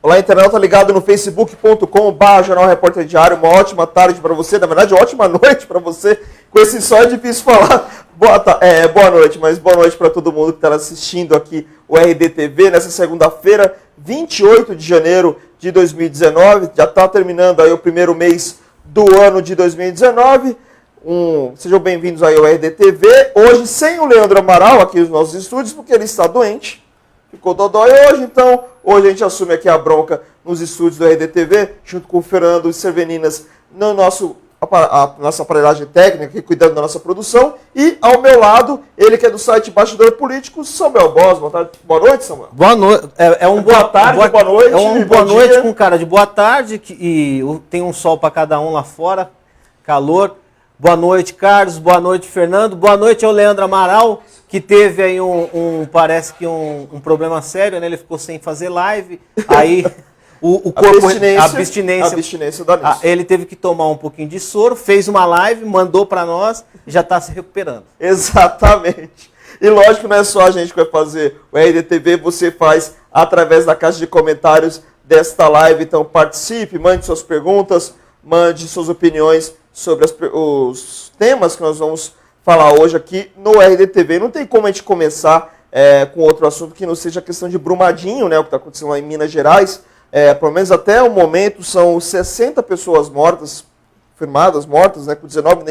Olá, internauta ligado no facebook.com/, Jornal Repórter Diário. Uma ótima tarde para você, na verdade, uma ótima noite para você. Com esse sol é difícil falar boa noite, mas boa noite para todo mundo que está assistindo aqui o RDTV nessa segunda-feira, 28 de janeiro de 2019. Já está terminando aí o primeiro mês do ano de 2019. Sejam bem-vindos aí ao RDTV. Hoje sem o Leandro Amaral aqui nos nossos estúdios, porque ele está doente. Ficou dodói hoje, então hoje a gente assume aqui a bronca nos estúdios do RDTV, junto com o Fernando e Cerveninas, no nossa aparelhagem técnica, aqui, cuidando da nossa produção. E ao meu lado, ele que é do site Bastidor Político, Samuel Boss. Boa noite, Samuel. Boa noite. Boa tarde, boa noite. É um boa noite com cara de boa tarde, e tem um sol para cada um lá fora, calor. Boa noite, Carlos. Boa noite, Fernando. Boa noite ao Leandro Amaral, que teve aí parece que um problema sério, né? Ele ficou sem fazer live, aí o corpo... abstinência da nisso. Ele teve que tomar um pouquinho de soro, fez uma live, mandou para nós e já está se recuperando. Exatamente. E lógico, não é só a gente que vai fazer o RDTV, você faz através da caixa de comentários desta live. Então participe, mande suas perguntas, mande suas opiniões sobre os temas que nós vamos falar hoje aqui no RDTV. Não tem como a gente começar com outro assunto que não seja a questão de Brumadinho, né, o que está acontecendo lá em Minas Gerais. Pelo menos até o momento são 60 pessoas mortas, confirmadas mortas, né, com 19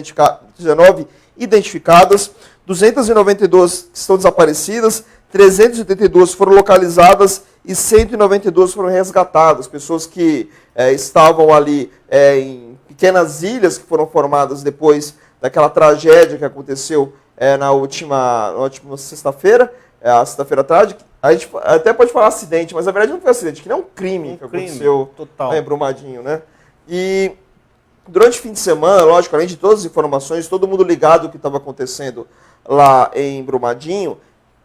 identificadas, 292 estão desaparecidas, 382 foram localizadas e 192 foram resgatadas. Pessoas que estavam ali em pequenas ilhas que foram formadas depois daquela tragédia que aconteceu na última sexta-feira, a sexta-feira trágica. A gente até pode falar acidente, mas na verdade não foi acidente, que nem um crime que aconteceu total. Em Brumadinho, né? E durante o fim de semana, lógico, além de todas as informações, todo mundo ligado ao que estava acontecendo lá em Brumadinho,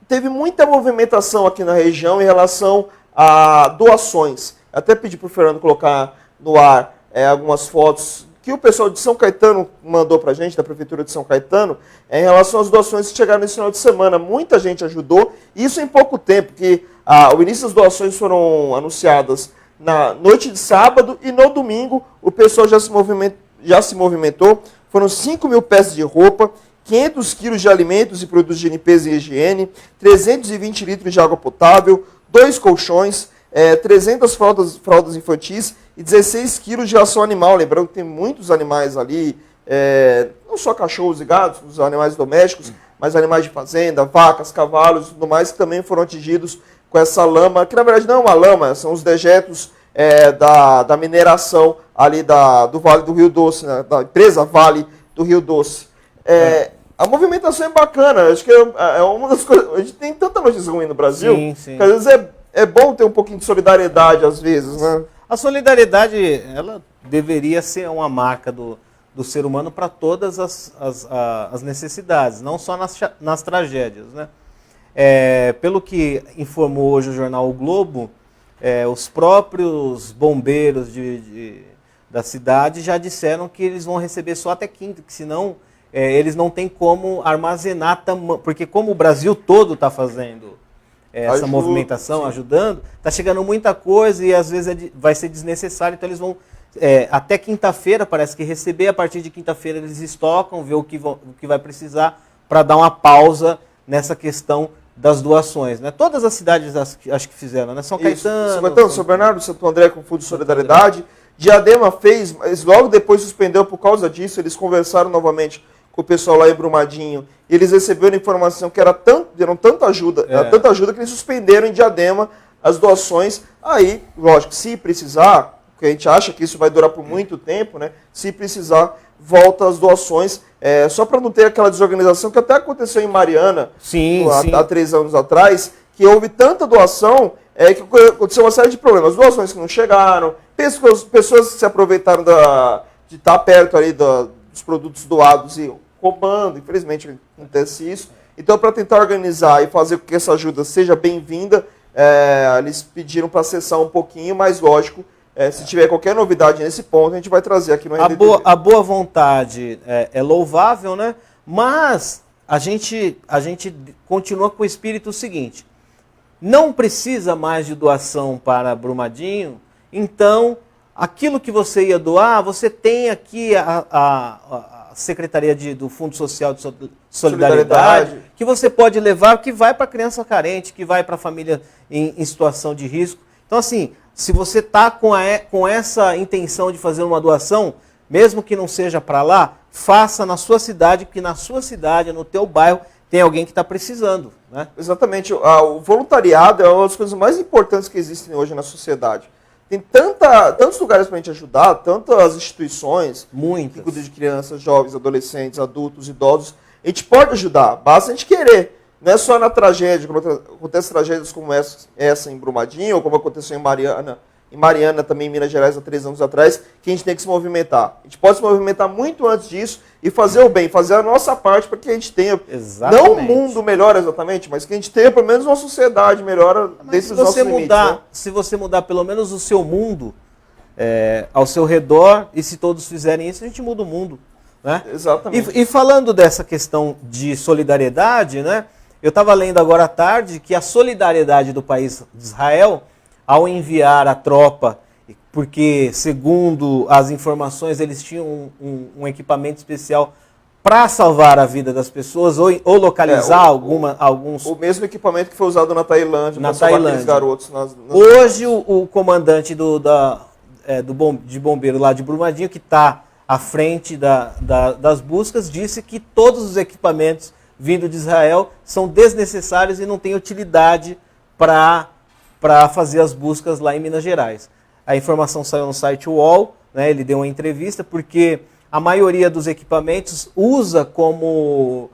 teve muita movimentação aqui na região em relação a doações. Até pedi para o Fernando colocar no ar algumas fotos que o pessoal de São Caetano mandou para a gente, da Prefeitura de São Caetano, em relação às doações que chegaram nesse final de semana. Muita gente ajudou, isso em pouco tempo, porque o início das doações foram anunciadas na noite de sábado e no domingo o pessoal já se movimentou. Foram 5 mil peças de roupa, 500 quilos de alimentos e produtos de limpeza e higiene, 320 litros de água potável, 2 colchões, 300 fraldas infantis e 16 quilos de ração animal. Lembrando que tem muitos animais ali, não só cachorros e gatos, os animais domésticos, mas animais de fazenda, vacas, cavalos e tudo mais, que também foram atingidos com essa lama, que na verdade não é uma lama, são os dejetos da mineração ali do Vale do Rio Doce, né, da empresa Vale do Rio Doce. A movimentação é bacana, acho que é uma das coisas. A gente tem tanta notícia ruim no Brasil, sim. que às vezes é bom ter um pouquinho de solidariedade, às vezes, né? A solidariedade, ela deveria ser uma marca do ser humano para todas as necessidades, não só nas tragédias, né? Pelo que informou hoje o jornal O Globo, os próprios bombeiros da cidade já disseram que eles vão receber só até quinta, que senão eles não têm como armazenar, porque como o Brasil todo está fazendo essa movimentação, sim, ajudando, está chegando muita coisa e às vezes vai ser desnecessário, então eles vão até quinta-feira, parece que receber, a partir de quinta-feira eles estocam, ver o que vai precisar para dar uma pausa nessa questão das doações, né? Todas as cidades acho que fizeram, né? São Caetano, São Bernardo, Santo André com Fundo de Solidariedade, Diadema fez, mas logo depois suspendeu por causa disso. Eles conversaram novamente com o pessoal lá em Brumadinho, e eles receberam informação que deram tanta ajuda, tanta ajuda que eles suspenderam em Diadema as doações. Aí, lógico, se precisar, porque a gente acha que isso vai durar por muito tempo, né? Se precisar, volta as doações, só para não ter aquela desorganização que até aconteceu em Mariana, há 3 anos atrás, que houve tanta doação que aconteceu uma série de problemas. Doações que não chegaram, pessoas que se aproveitaram de estar perto ali dos produtos doados e roubando. Infelizmente acontece isso. Então, para tentar organizar e fazer com que essa ajuda seja bem-vinda, eles pediram para acessar um pouquinho, mas lógico, se tiver qualquer novidade nesse ponto, a gente vai trazer aqui no RDTV. A boa vontade é louvável, né? Mas a gente continua com o espírito seguinte: não precisa mais de doação para Brumadinho, então aquilo que você ia doar, você tem aqui a Secretaria do Fundo Social de Solidariedade, que você pode levar, que vai para criança carente, que vai para família em situação de risco. Então, assim, se você está com essa intenção de fazer uma doação, mesmo que não seja para lá, faça na sua cidade, porque na sua cidade, no teu bairro, tem alguém que está precisando. Né? Exatamente. O voluntariado é uma das coisas mais importantes que existem hoje na sociedade. Tem tantos lugares para a gente ajudar, tantas instituições, muitas, que cuidam de crianças, jovens, adolescentes, adultos, idosos. A gente pode ajudar, basta a gente querer. Não é só na tragédia, quando acontecem tragédias como essa em Brumadinho, ou como aconteceu em Mariana também em Minas Gerais há 3 anos atrás, que a gente tem que se movimentar. A gente pode se movimentar muito antes disso e fazer o bem, fazer a nossa parte para que a gente tenha, exatamente, não um mundo melhor exatamente, mas que a gente tenha pelo menos uma sociedade melhor desses nossos limites. Né? Se você mudar pelo menos o seu mundo ao seu redor, e se todos fizerem isso, a gente muda o mundo. Né? Exatamente. E falando dessa questão de solidariedade, né, eu estava lendo agora à tarde que a solidariedade do país de Israel, ao enviar a tropa, porque, segundo as informações, eles tinham um equipamento especial para salvar a vida das pessoas ou localizar alguns... O mesmo equipamento que foi usado na Tailândia para salvar aqueles garotos. Hoje, o comandante de bombeiro lá de Brumadinho, que está à frente das buscas, disse que todos os equipamentos vindo de Israel são desnecessários e não têm utilidade para fazer as buscas lá em Minas Gerais. A informação saiu no site UOL, né, ele deu uma entrevista, porque a maioria dos equipamentos usa como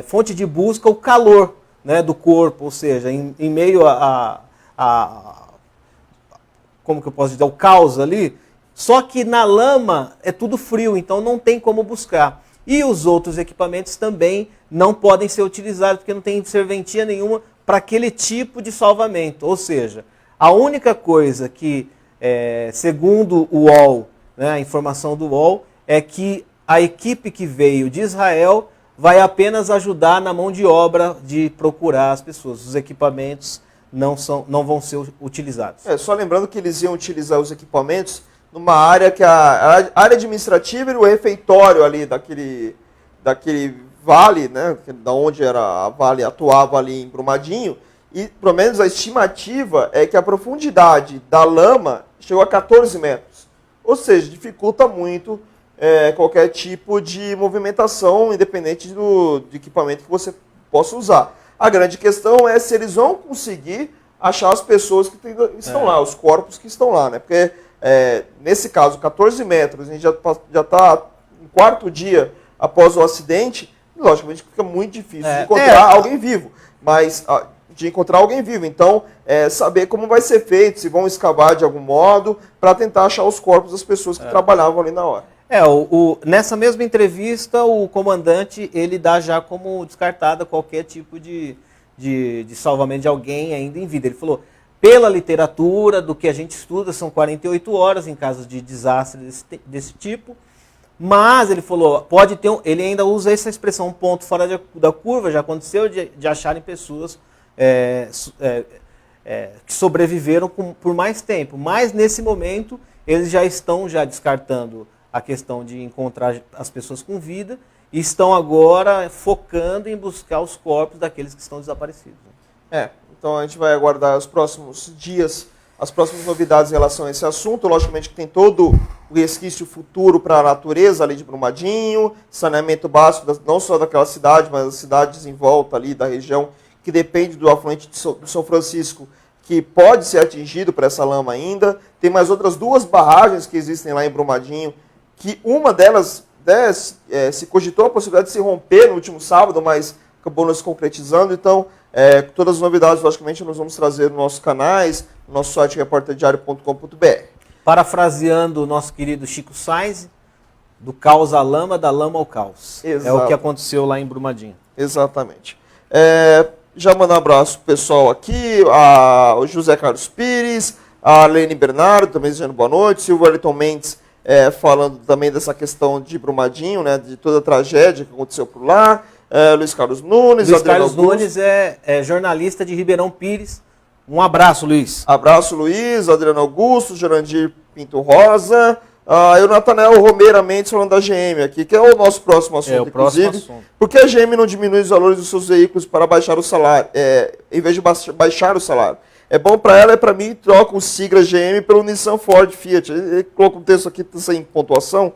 fonte de busca o calor, né, do corpo, ou seja, em meio como que eu posso dizer, o caos ali, só que na lama é tudo frio, então não tem como buscar. E os outros equipamentos também não podem ser utilizados, porque não tem serventia nenhuma para aquele tipo de salvamento. Ou seja, a única coisa que, segundo o UOL, né, a informação do UOL, é que a equipe que veio de Israel vai apenas ajudar na mão de obra de procurar as pessoas. Os equipamentos não vão ser utilizados. Só lembrando que eles iam utilizar os equipamentos numa área que a área administrativa e o refeitório ali daquele vale, né, da onde a Vale atuava ali em Brumadinho, e pelo menos a estimativa é que a profundidade da lama chegou a 14 metros. Ou seja, dificulta muito qualquer tipo de movimentação, independente do equipamento que você possa usar. A grande questão é se eles vão conseguir achar as pessoas que estão lá, os corpos que estão lá, né? Porque nesse caso, 14 metros, a gente já está no 4º dia após o acidente, logicamente fica muito difícil de encontrar alguém vivo. Mas de encontrar alguém vivo, então saber como vai ser feito, se vão escavar de algum modo, para tentar achar os corpos das pessoas que trabalhavam ali na hora. Nessa mesma entrevista, o comandante ele dá já como descartada qualquer tipo de salvamento de alguém ainda em vida. Ele falou, pela literatura, do que a gente estuda, são 48 horas em casos de desastre desse tipo, mas ele falou, pode ter ele ainda usa essa expressão, um ponto fora da curva, já aconteceu de acharem pessoas que sobreviveram por mais tempo, mas nesse momento eles já estão descartando a questão de encontrar as pessoas com vida e estão agora focando em buscar os corpos daqueles que estão desaparecidos. Então a gente vai aguardar os próximos dias, as próximas novidades em relação a esse assunto. Logicamente que tem todo o resquício futuro para a natureza ali de Brumadinho, saneamento básico, não só daquela cidade, mas das cidades em volta ali da região, que depende do afluente do São Francisco, que pode ser atingido por essa lama ainda. Tem mais outras 2 barragens que existem lá em Brumadinho, que uma delas se cogitou a possibilidade de se romper no último sábado, mas acabou não se concretizando. Então, todas as novidades, logicamente, nós vamos trazer nos nossos canais, no nosso site reporterdiario.com.br. Parafraseando o nosso querido Chico Sainz, do caos à lama, da lama ao caos. Exato. É o que aconteceu lá em Brumadinho. Exatamente. Já mandar um abraço pro pessoal aqui, o José Carlos Pires, a Lene Bernardo, também dizendo boa noite, Silvio Wellington Mendes falando também dessa questão de Brumadinho, né, de toda a tragédia que aconteceu por lá. Luiz Carlos Nunes, Luiz Carlos Nunes é jornalista de Ribeirão Pires. Um abraço, Luiz. Abraço, Luiz, Adriano Augusto, Jurandir Pinto Rosa, e o Nathanael Romeira Mendes falando da GM aqui, que é o nosso próximo assunto, inclusive. Porque a GM não diminui os valores dos seus veículos para baixar o salário, em vez de baixar o salário? É bom para ela, é para mim, troca o sigla GM pelo Nissan, Ford, Fiat. Ele colocou um texto aqui sem pontuação.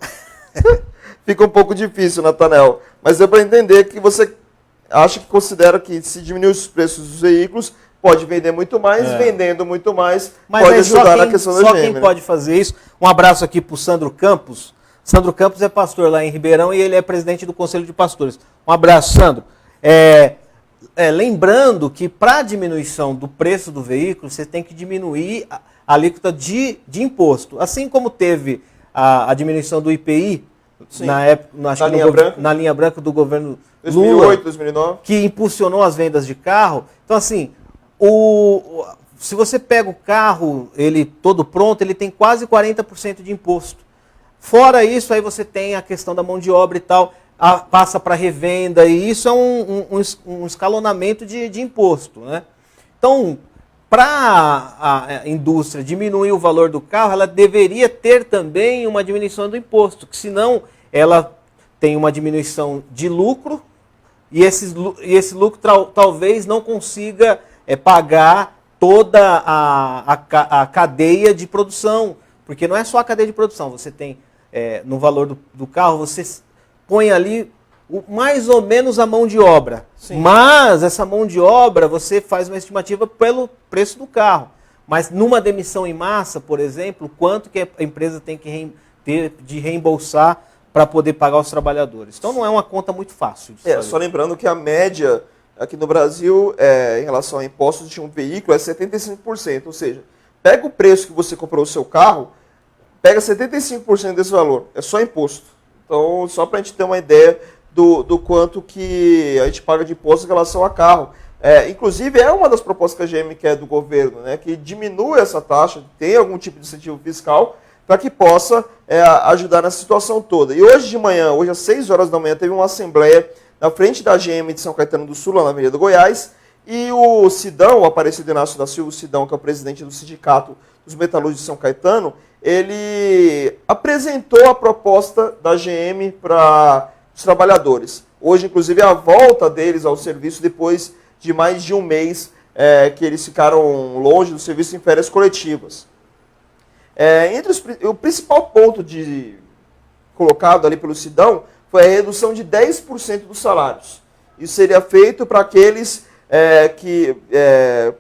Fica um pouco difícil, Nathanael. Mas deu para entender que você acha que considera que se diminuir os preços dos veículos, pode vender muito mais, vendendo muito mais, mas pode ajudar na questão da GM. Só quem pode fazer isso. Um abraço aqui para o Sandro Campos. Sandro Campos é pastor lá em Ribeirão e ele é presidente do Conselho de Pastores. Um abraço, Sandro. Lembrando que para a diminuição do preço do veículo, você tem que diminuir a alíquota de imposto. Assim como teve a diminuição do IPI, na época, na linha branca do governo 2008, Lula, 2009, que impulsionou as vendas de carro. Então, assim, se você pega o carro, ele todo pronto, ele tem quase 40% de imposto. Fora isso, aí você tem a questão da mão de obra e tal, passa para revenda, e isso é um escalonamento de imposto, né? Então, para a indústria diminuir o valor do carro, ela deveria ter também uma diminuição do imposto, que senão ela tem uma diminuição de lucro, e esse lucro talvez não consiga pagar toda a cadeia de produção, porque não é só a cadeia de produção, você tem no valor do carro, você põe ali mais ou menos a mão de obra. Sim. Mas essa mão de obra, você faz uma estimativa pelo preço do carro. Mas numa demissão em massa, por exemplo, quanto que a empresa tem que ter de reembolsar para poder pagar os trabalhadores? Então não é uma conta muito fácil de fazer. Só lembrando que a média aqui no Brasil, em relação a impostos de um veículo, é 75%. Ou seja, pega o preço que você comprou o seu carro, pega 75% desse valor. É só imposto. Então, só para a gente ter uma ideia do quanto que a gente paga de imposto em relação a carro. Inclusive, é uma das propostas que a GM quer do governo, né, que diminua essa taxa, tenha algum tipo de incentivo fiscal, para que possa ajudar nessa situação toda. E hoje de manhã, hoje às 6 horas da manhã, teve uma assembleia na frente da GM de São Caetano do Sul, lá na Avenida Goiás, e o Sidão, o Aparecido Inácio da Silva Sidão, que é o presidente do Sindicato dos Metalúrgicos de São Caetano, ele apresentou a proposta da GM para os trabalhadores. Hoje, inclusive, é a volta deles ao serviço depois de mais de um mês que eles ficaram longe do serviço em férias coletivas. O principal ponto colocado ali pelo Sidão foi a redução de 10% dos salários. Isso seria feito para aqueles que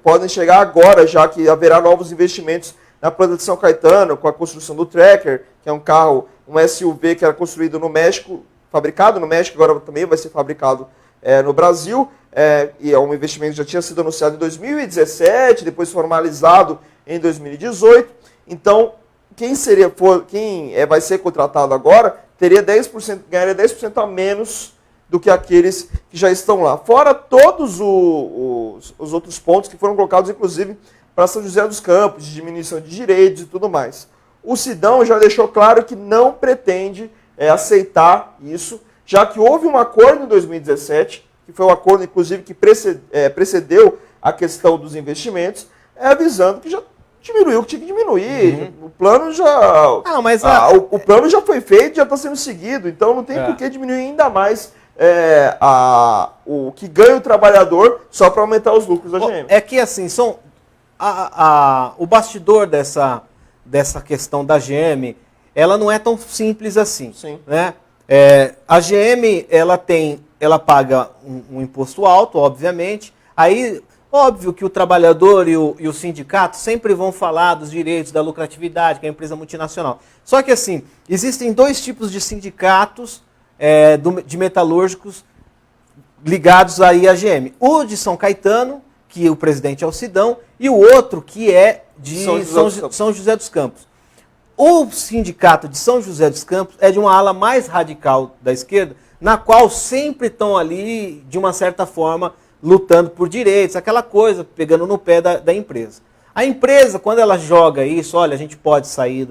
podem chegar agora, já que haverá novos investimentos na planta de São Caetano, com a construção do Tracker, que é um carro, um SUV que era construído no México, fabricado no México, agora também vai ser fabricado no Brasil, e é um investimento que já tinha sido anunciado em 2017, depois formalizado em 2018. Então, quem vai ser contratado agora ganharia 10% a menos do que aqueles que já estão lá. Fora todos os outros pontos que foram colocados, inclusive, para São José dos Campos, de diminuição de direitos e tudo mais. O Sidão já deixou claro que não pretende aceitar isso, já que houve um acordo em 2017, que foi um acordo, inclusive, que precedeu a questão dos investimentos, avisando que já diminuiu o que tinha que diminuir. Uhum. O plano já. O plano já foi feito, já está sendo seguido, então não tem por que diminuir ainda mais o que ganha o trabalhador só para aumentar os lucros da GM. É que assim, o bastidor dessa questão da GM, ela não é tão simples assim. Sim. Né? A GM, ela paga um imposto alto, obviamente. Aí, óbvio que o trabalhador e o sindicato sempre vão falar dos direitos, da lucratividade, que é a empresa multinacional. Só que assim, existem dois tipos de sindicatos de metalúrgicos ligados aí à GM. O de São Caetano, que o presidente é o Sidão, e o outro que é de São José dos Campos. O sindicato de São José dos Campos é de uma ala mais radical da esquerda, na qual sempre estão ali, de uma certa forma, lutando por direitos, aquela coisa, pegando no pé da empresa. A empresa, quando ela joga isso, olha, a gente pode sair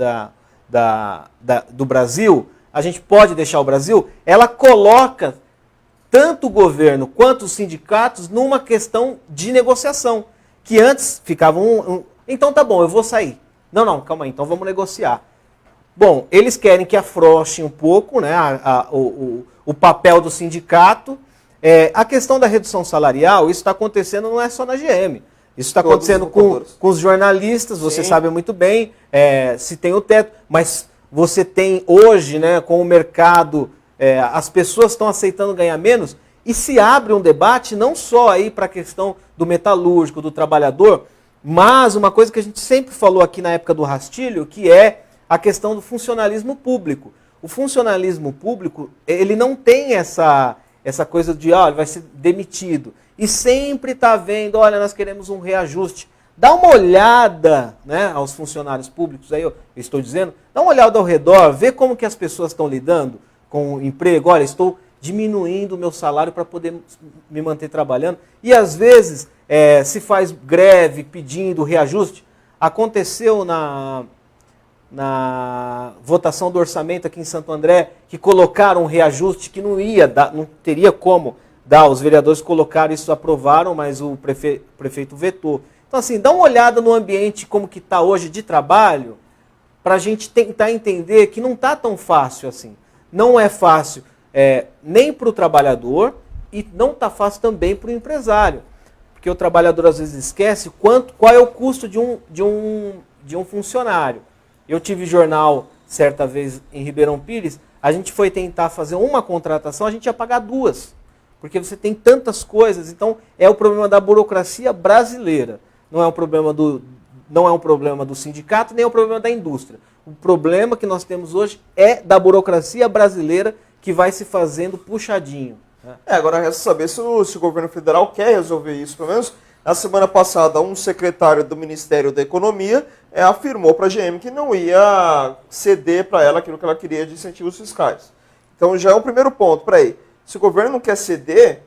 do Brasil, a gente pode deixar o Brasil, ela coloca tanto o governo quanto os sindicatos numa questão de negociação, que antes ficavam então tá bom, eu vou sair. Não, calma aí, então vamos negociar. Bom, eles querem que afrouxe um pouco, né, o papel do sindicato. A questão da redução salarial, isso está acontecendo não é só na GM. Isso está acontecendo com os jornalistas, você sabe muito bem, se tem o teto, mas você tem hoje, né, com o mercado, as pessoas estão aceitando ganhar menos, e se abre um debate não só aí para a questão do metalúrgico, do trabalhador, mas uma coisa que a gente sempre falou aqui na época do rastilho, que é a questão do funcionalismo público. O funcionalismo público, ele não tem essa coisa de, ele vai ser demitido. E sempre está vendo, olha, nós queremos um reajuste. Dá uma olhada, né, aos funcionários públicos, aí eu estou dizendo, dá uma olhada ao redor, vê como que as pessoas estão lidando com o emprego. Olha, estou diminuindo o meu salário para poder me manter trabalhando. E às vezes se faz greve pedindo reajuste. Aconteceu na votação do orçamento aqui em Santo André, que colocaram um reajuste que não ia dar, não teria como dar. Os vereadores colocaram isso, aprovaram, mas o prefeito vetou. Então, assim, dá uma olhada no ambiente como que está hoje de trabalho, para a gente tentar entender que não está tão fácil assim. Não é fácil nem para o trabalhador e não está fácil também para o empresário. Porque o trabalhador às vezes esquece qual é o custo de um funcionário. Eu tive jornal certa vez em Ribeirão Pires, a gente foi tentar fazer uma contratação, a gente ia pagar 2. Porque você tem tantas coisas, então é o problema da burocracia brasileira. Não é um problema do sindicato, nem é um problema da indústria. O problema que nós temos hoje é da burocracia brasileira que vai se fazendo puxadinho. Agora resta saber se o governo federal quer resolver isso. Pelo menos na semana passada, um secretário do Ministério da Economia afirmou para a GM que não ia ceder para ela aquilo que ela queria de incentivos fiscais. Então já é o primeiro ponto. Peraí, se o governo não quer ceder,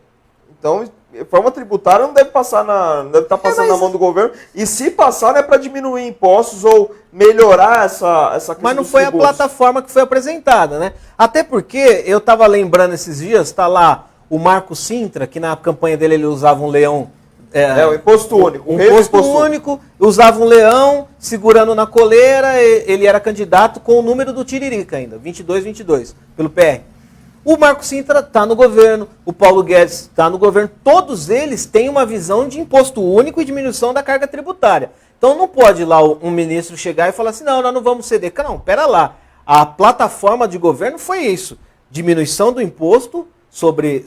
então a forma tributária não deve passar deve estar passando na mão do governo. E se passar, é para diminuir impostos ou melhorar essa questão. Mas não foi tributos. A plataforma que foi apresentada, né? Até porque eu estava lembrando esses dias, está lá o Marco Sintra, que na campanha dele ele usava um leão. O imposto único. Um imposto único, usava um leão segurando na coleira, ele era candidato com o número do Tiririca ainda, 22, pelo PR. O Marco Sintra está no governo, o Paulo Guedes está no governo, todos eles têm uma visão de imposto único e diminuição da carga tributária. Então não pode lá um ministro chegar e falar assim, não, nós não vamos ceder. Não, pera lá, a plataforma de governo foi isso, diminuição do imposto sobre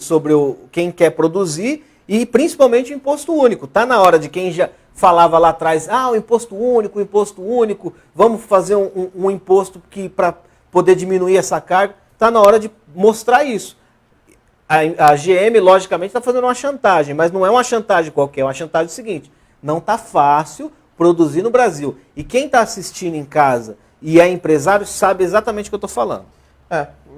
quem quer produzir e principalmente o imposto único. Está na hora de quem já falava lá atrás, o imposto único, vamos fazer um imposto para poder diminuir essa carga. Está na hora de mostrar isso. A GM, logicamente, está fazendo uma chantagem, mas não é uma chantagem qualquer, é uma chantagem seguinte. Não está fácil produzir no Brasil. E quem está assistindo em casa e é empresário sabe exatamente o que eu estou falando.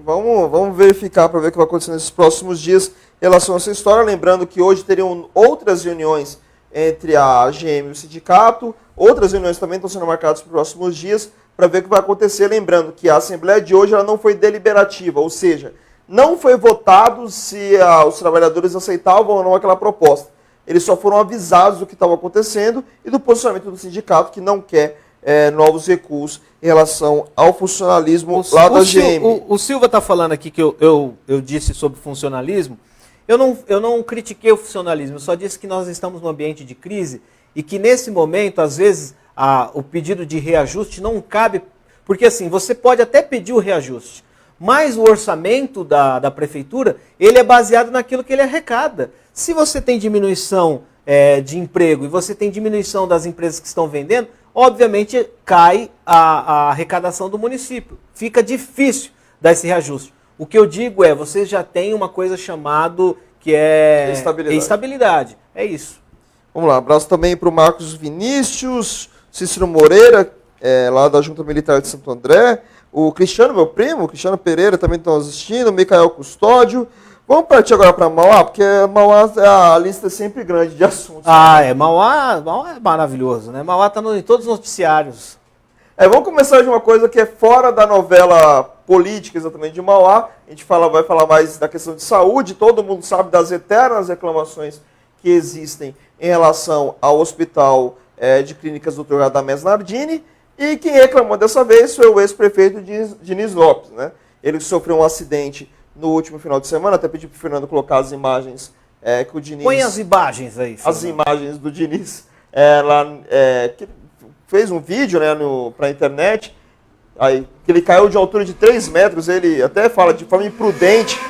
Vamos verificar para ver o que vai acontecer nesses próximos dias em relação a essa história. Lembrando que hoje teriam outras reuniões entre a GM e o sindicato. Outras reuniões também estão sendo marcadas para os próximos dias para ver o que vai acontecer. Lembrando que a Assembleia de hoje ela não foi deliberativa, ou seja, não foi votado se os trabalhadores aceitavam ou não aquela proposta. Eles só foram avisados do que estava acontecendo e do posicionamento do sindicato, que não quer novos recursos em relação ao funcionalismo lá da GM. O Silva está falando aqui que eu disse sobre funcionalismo. Eu não critiquei o funcionalismo, eu só disse que nós estamos num ambiente de crise e que nesse momento, às vezes, o pedido de reajuste não cabe, porque assim, você pode até pedir o reajuste, mas o orçamento da prefeitura, ele é baseado naquilo que ele arrecada. Se você tem diminuição de emprego e você tem diminuição das empresas que estão vendendo, obviamente cai a arrecadação do município. Fica difícil dar esse reajuste. O que eu digo você já tem uma coisa chamada que é estabilidade. É isso. Vamos lá, abraço também para o Marcos Vinícius, Cícero Moreira, lá da Junta Militar de Santo André, o Cristiano, meu primo, o Cristiano Pereira também estão assistindo, o Micael Custódio. Vamos partir agora para Mauá, porque Mauá, a lista é sempre grande de assuntos. Mauá é maravilhoso, né? Mauá está em todos os noticiários. Vamos começar de uma coisa que é fora da novela política exatamente de Mauá. A gente vai falar mais da questão de saúde. Todo mundo sabe das eternas reclamações que existem em relação ao hospital de clínicas Dr. Radamés Nardini. E quem reclamou dessa vez foi o ex-prefeito Diniz Lopes, né? Ele sofreu um acidente no último final de semana. Até pedi para o Fernando colocar as imagens que o Diniz... Põe as imagens aí, Fernando. As imagens do Diniz que fez um vídeo, né, para a internet. Aí, que ele caiu de altura de 3 metros. Ele até fala de forma imprudente,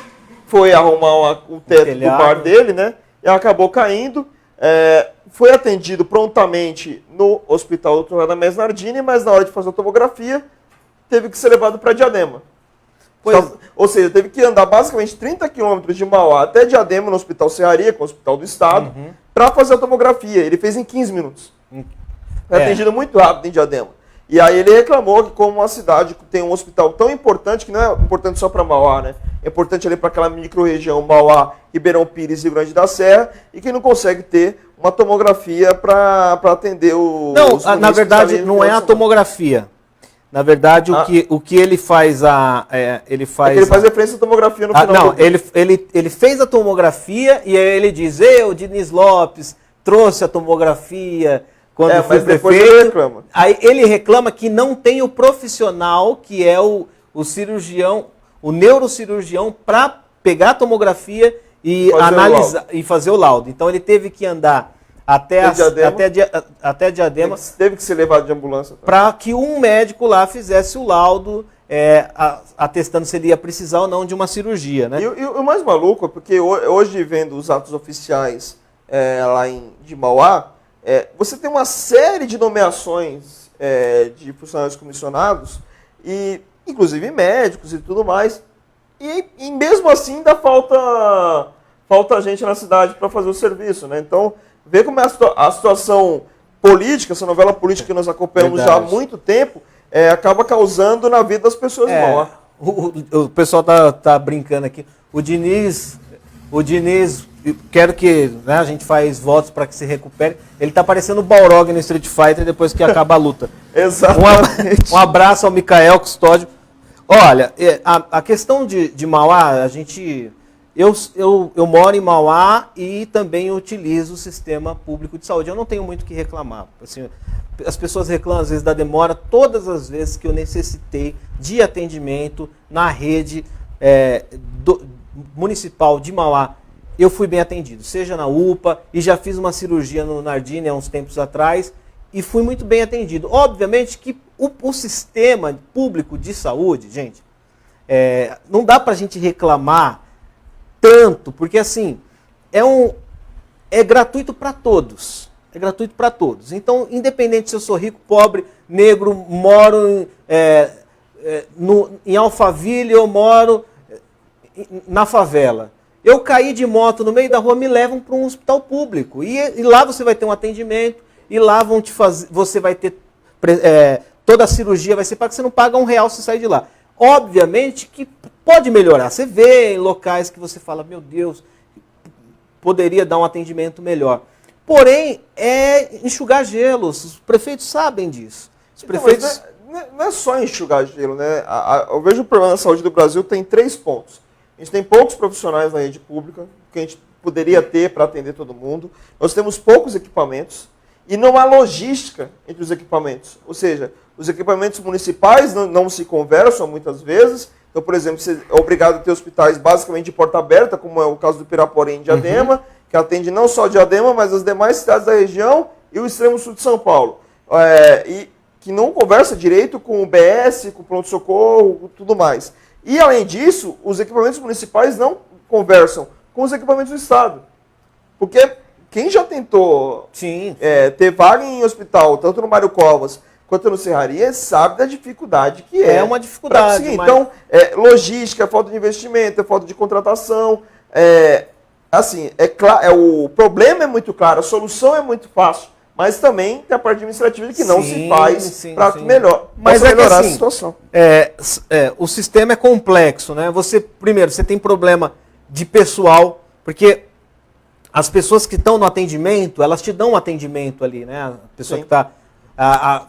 foi arrumar o teto do bar dele, né? E acabou caindo. Foi atendido prontamente no hospital Dr. Radamés Nardini, mas na hora de fazer a tomografia, teve que ser levado para Diadema. Ou seja, teve que andar basicamente 30 quilômetros de Mauá até Diadema, no Hospital Serraria, que é o hospital do estado, para fazer a tomografia. Ele fez em 15 minutos. Foi atendido muito rápido em Diadema. E aí ele reclamou que como uma cidade que tem um hospital tão importante, que não é importante só para Mauá, né? É importante ali para aquela micro-região Mauá, Ribeirão Pires e Rio Grande da Serra, e que não consegue ter uma tomografia para atender os... Não, na verdade não é a tomografia. Na verdade, o que ele faz ele faz referência à tomografia no final. Não, ele fez a tomografia e aí ele diz, o Diniz Lopes trouxe a tomografia quando foi prefeito. Aí ele reclama que não tem o profissional, que é o cirurgião, o neurocirurgião, para pegar a tomografia e analisar e fazer o laudo. Então ele teve que andar até Diadema. Teve que ser levado de ambulância. Para que um médico lá fizesse o laudo, atestando se ele ia precisar ou não de uma cirurgia, né? E o mais maluco é porque hoje, vendo os atos oficiais lá de Mauá, você tem uma série de nomeações de funcionários comissionados, e inclusive médicos e tudo mais, e mesmo assim ainda falta gente na cidade para fazer o serviço, né? Então, vê como é a situação política, essa novela política que nós acompanhamos já há muito tempo, acaba causando na vida das pessoas mal. O pessoal tá brincando aqui. O Diniz, quero que a gente faz votos para que se recupere. Ele tá parecendo o Balrog no Street Fighter depois que acaba a luta. Exatamente. Um abraço ao Micael Custódio. Olha, a questão de Mauá, eu moro em Mauá e também utilizo o sistema público de saúde. Eu não tenho muito o que reclamar. Assim, as pessoas reclamam às vezes da demora. Todas as vezes que eu necessitei de atendimento na rede municipal de Mauá, eu fui bem atendido. Seja na UPA, e já fiz uma cirurgia no Nardini há uns tempos atrás, e fui muito bem atendido. Obviamente que o sistema público de saúde, gente, não dá pra gente reclamar tanto, porque assim, é gratuito para todos. É gratuito para todos. Então, independente se eu sou rico, pobre, negro, moro em Alphaville, eu moro na favela. Eu caí de moto no meio da rua, me levam para um hospital público. E lá você vai ter um atendimento, e lá você vai ter toda a cirurgia vai ser paga, você não paga R$1 se sair de lá. Obviamente que pode melhorar. Você vê em locais que você fala, meu Deus, poderia dar um atendimento melhor. Porém, enxugar gelo. Os prefeitos sabem disso. Os prefeitos... não é só enxugar gelo, né? Eu vejo o problema da saúde do Brasil tem 3 pontos. A gente tem poucos profissionais na rede pública, que a gente poderia ter para atender todo mundo. Nós temos poucos equipamentos e não há logística entre os equipamentos. Ou seja, os equipamentos municipais não se conversam muitas vezes. Então, por exemplo, você é obrigado a ter hospitais basicamente de porta aberta, como é o caso do Piraporém em Diadema, que atende não só Diadema, mas as demais cidades da região e o extremo sul de São Paulo. E que não conversa direito com o BS, com o pronto-socorro, tudo mais. E, além disso, os equipamentos municipais não conversam com os equipamentos do Estado. Porque quem já tentou ter vaga em hospital, tanto no Mário Covas quanto no Serraria, sabe da dificuldade que é. É uma dificuldade. Mas... Então, logística, falta de investimento, falta de contratação. O problema é muito claro, a solução é muito fácil. Mas também tem a parte administrativa que não se faz para melhorar a situação. O sistema é complexo, né? Primeiro, você tem problema de pessoal, porque as pessoas que estão no atendimento, elas te dão um atendimento ali, né? A pessoa que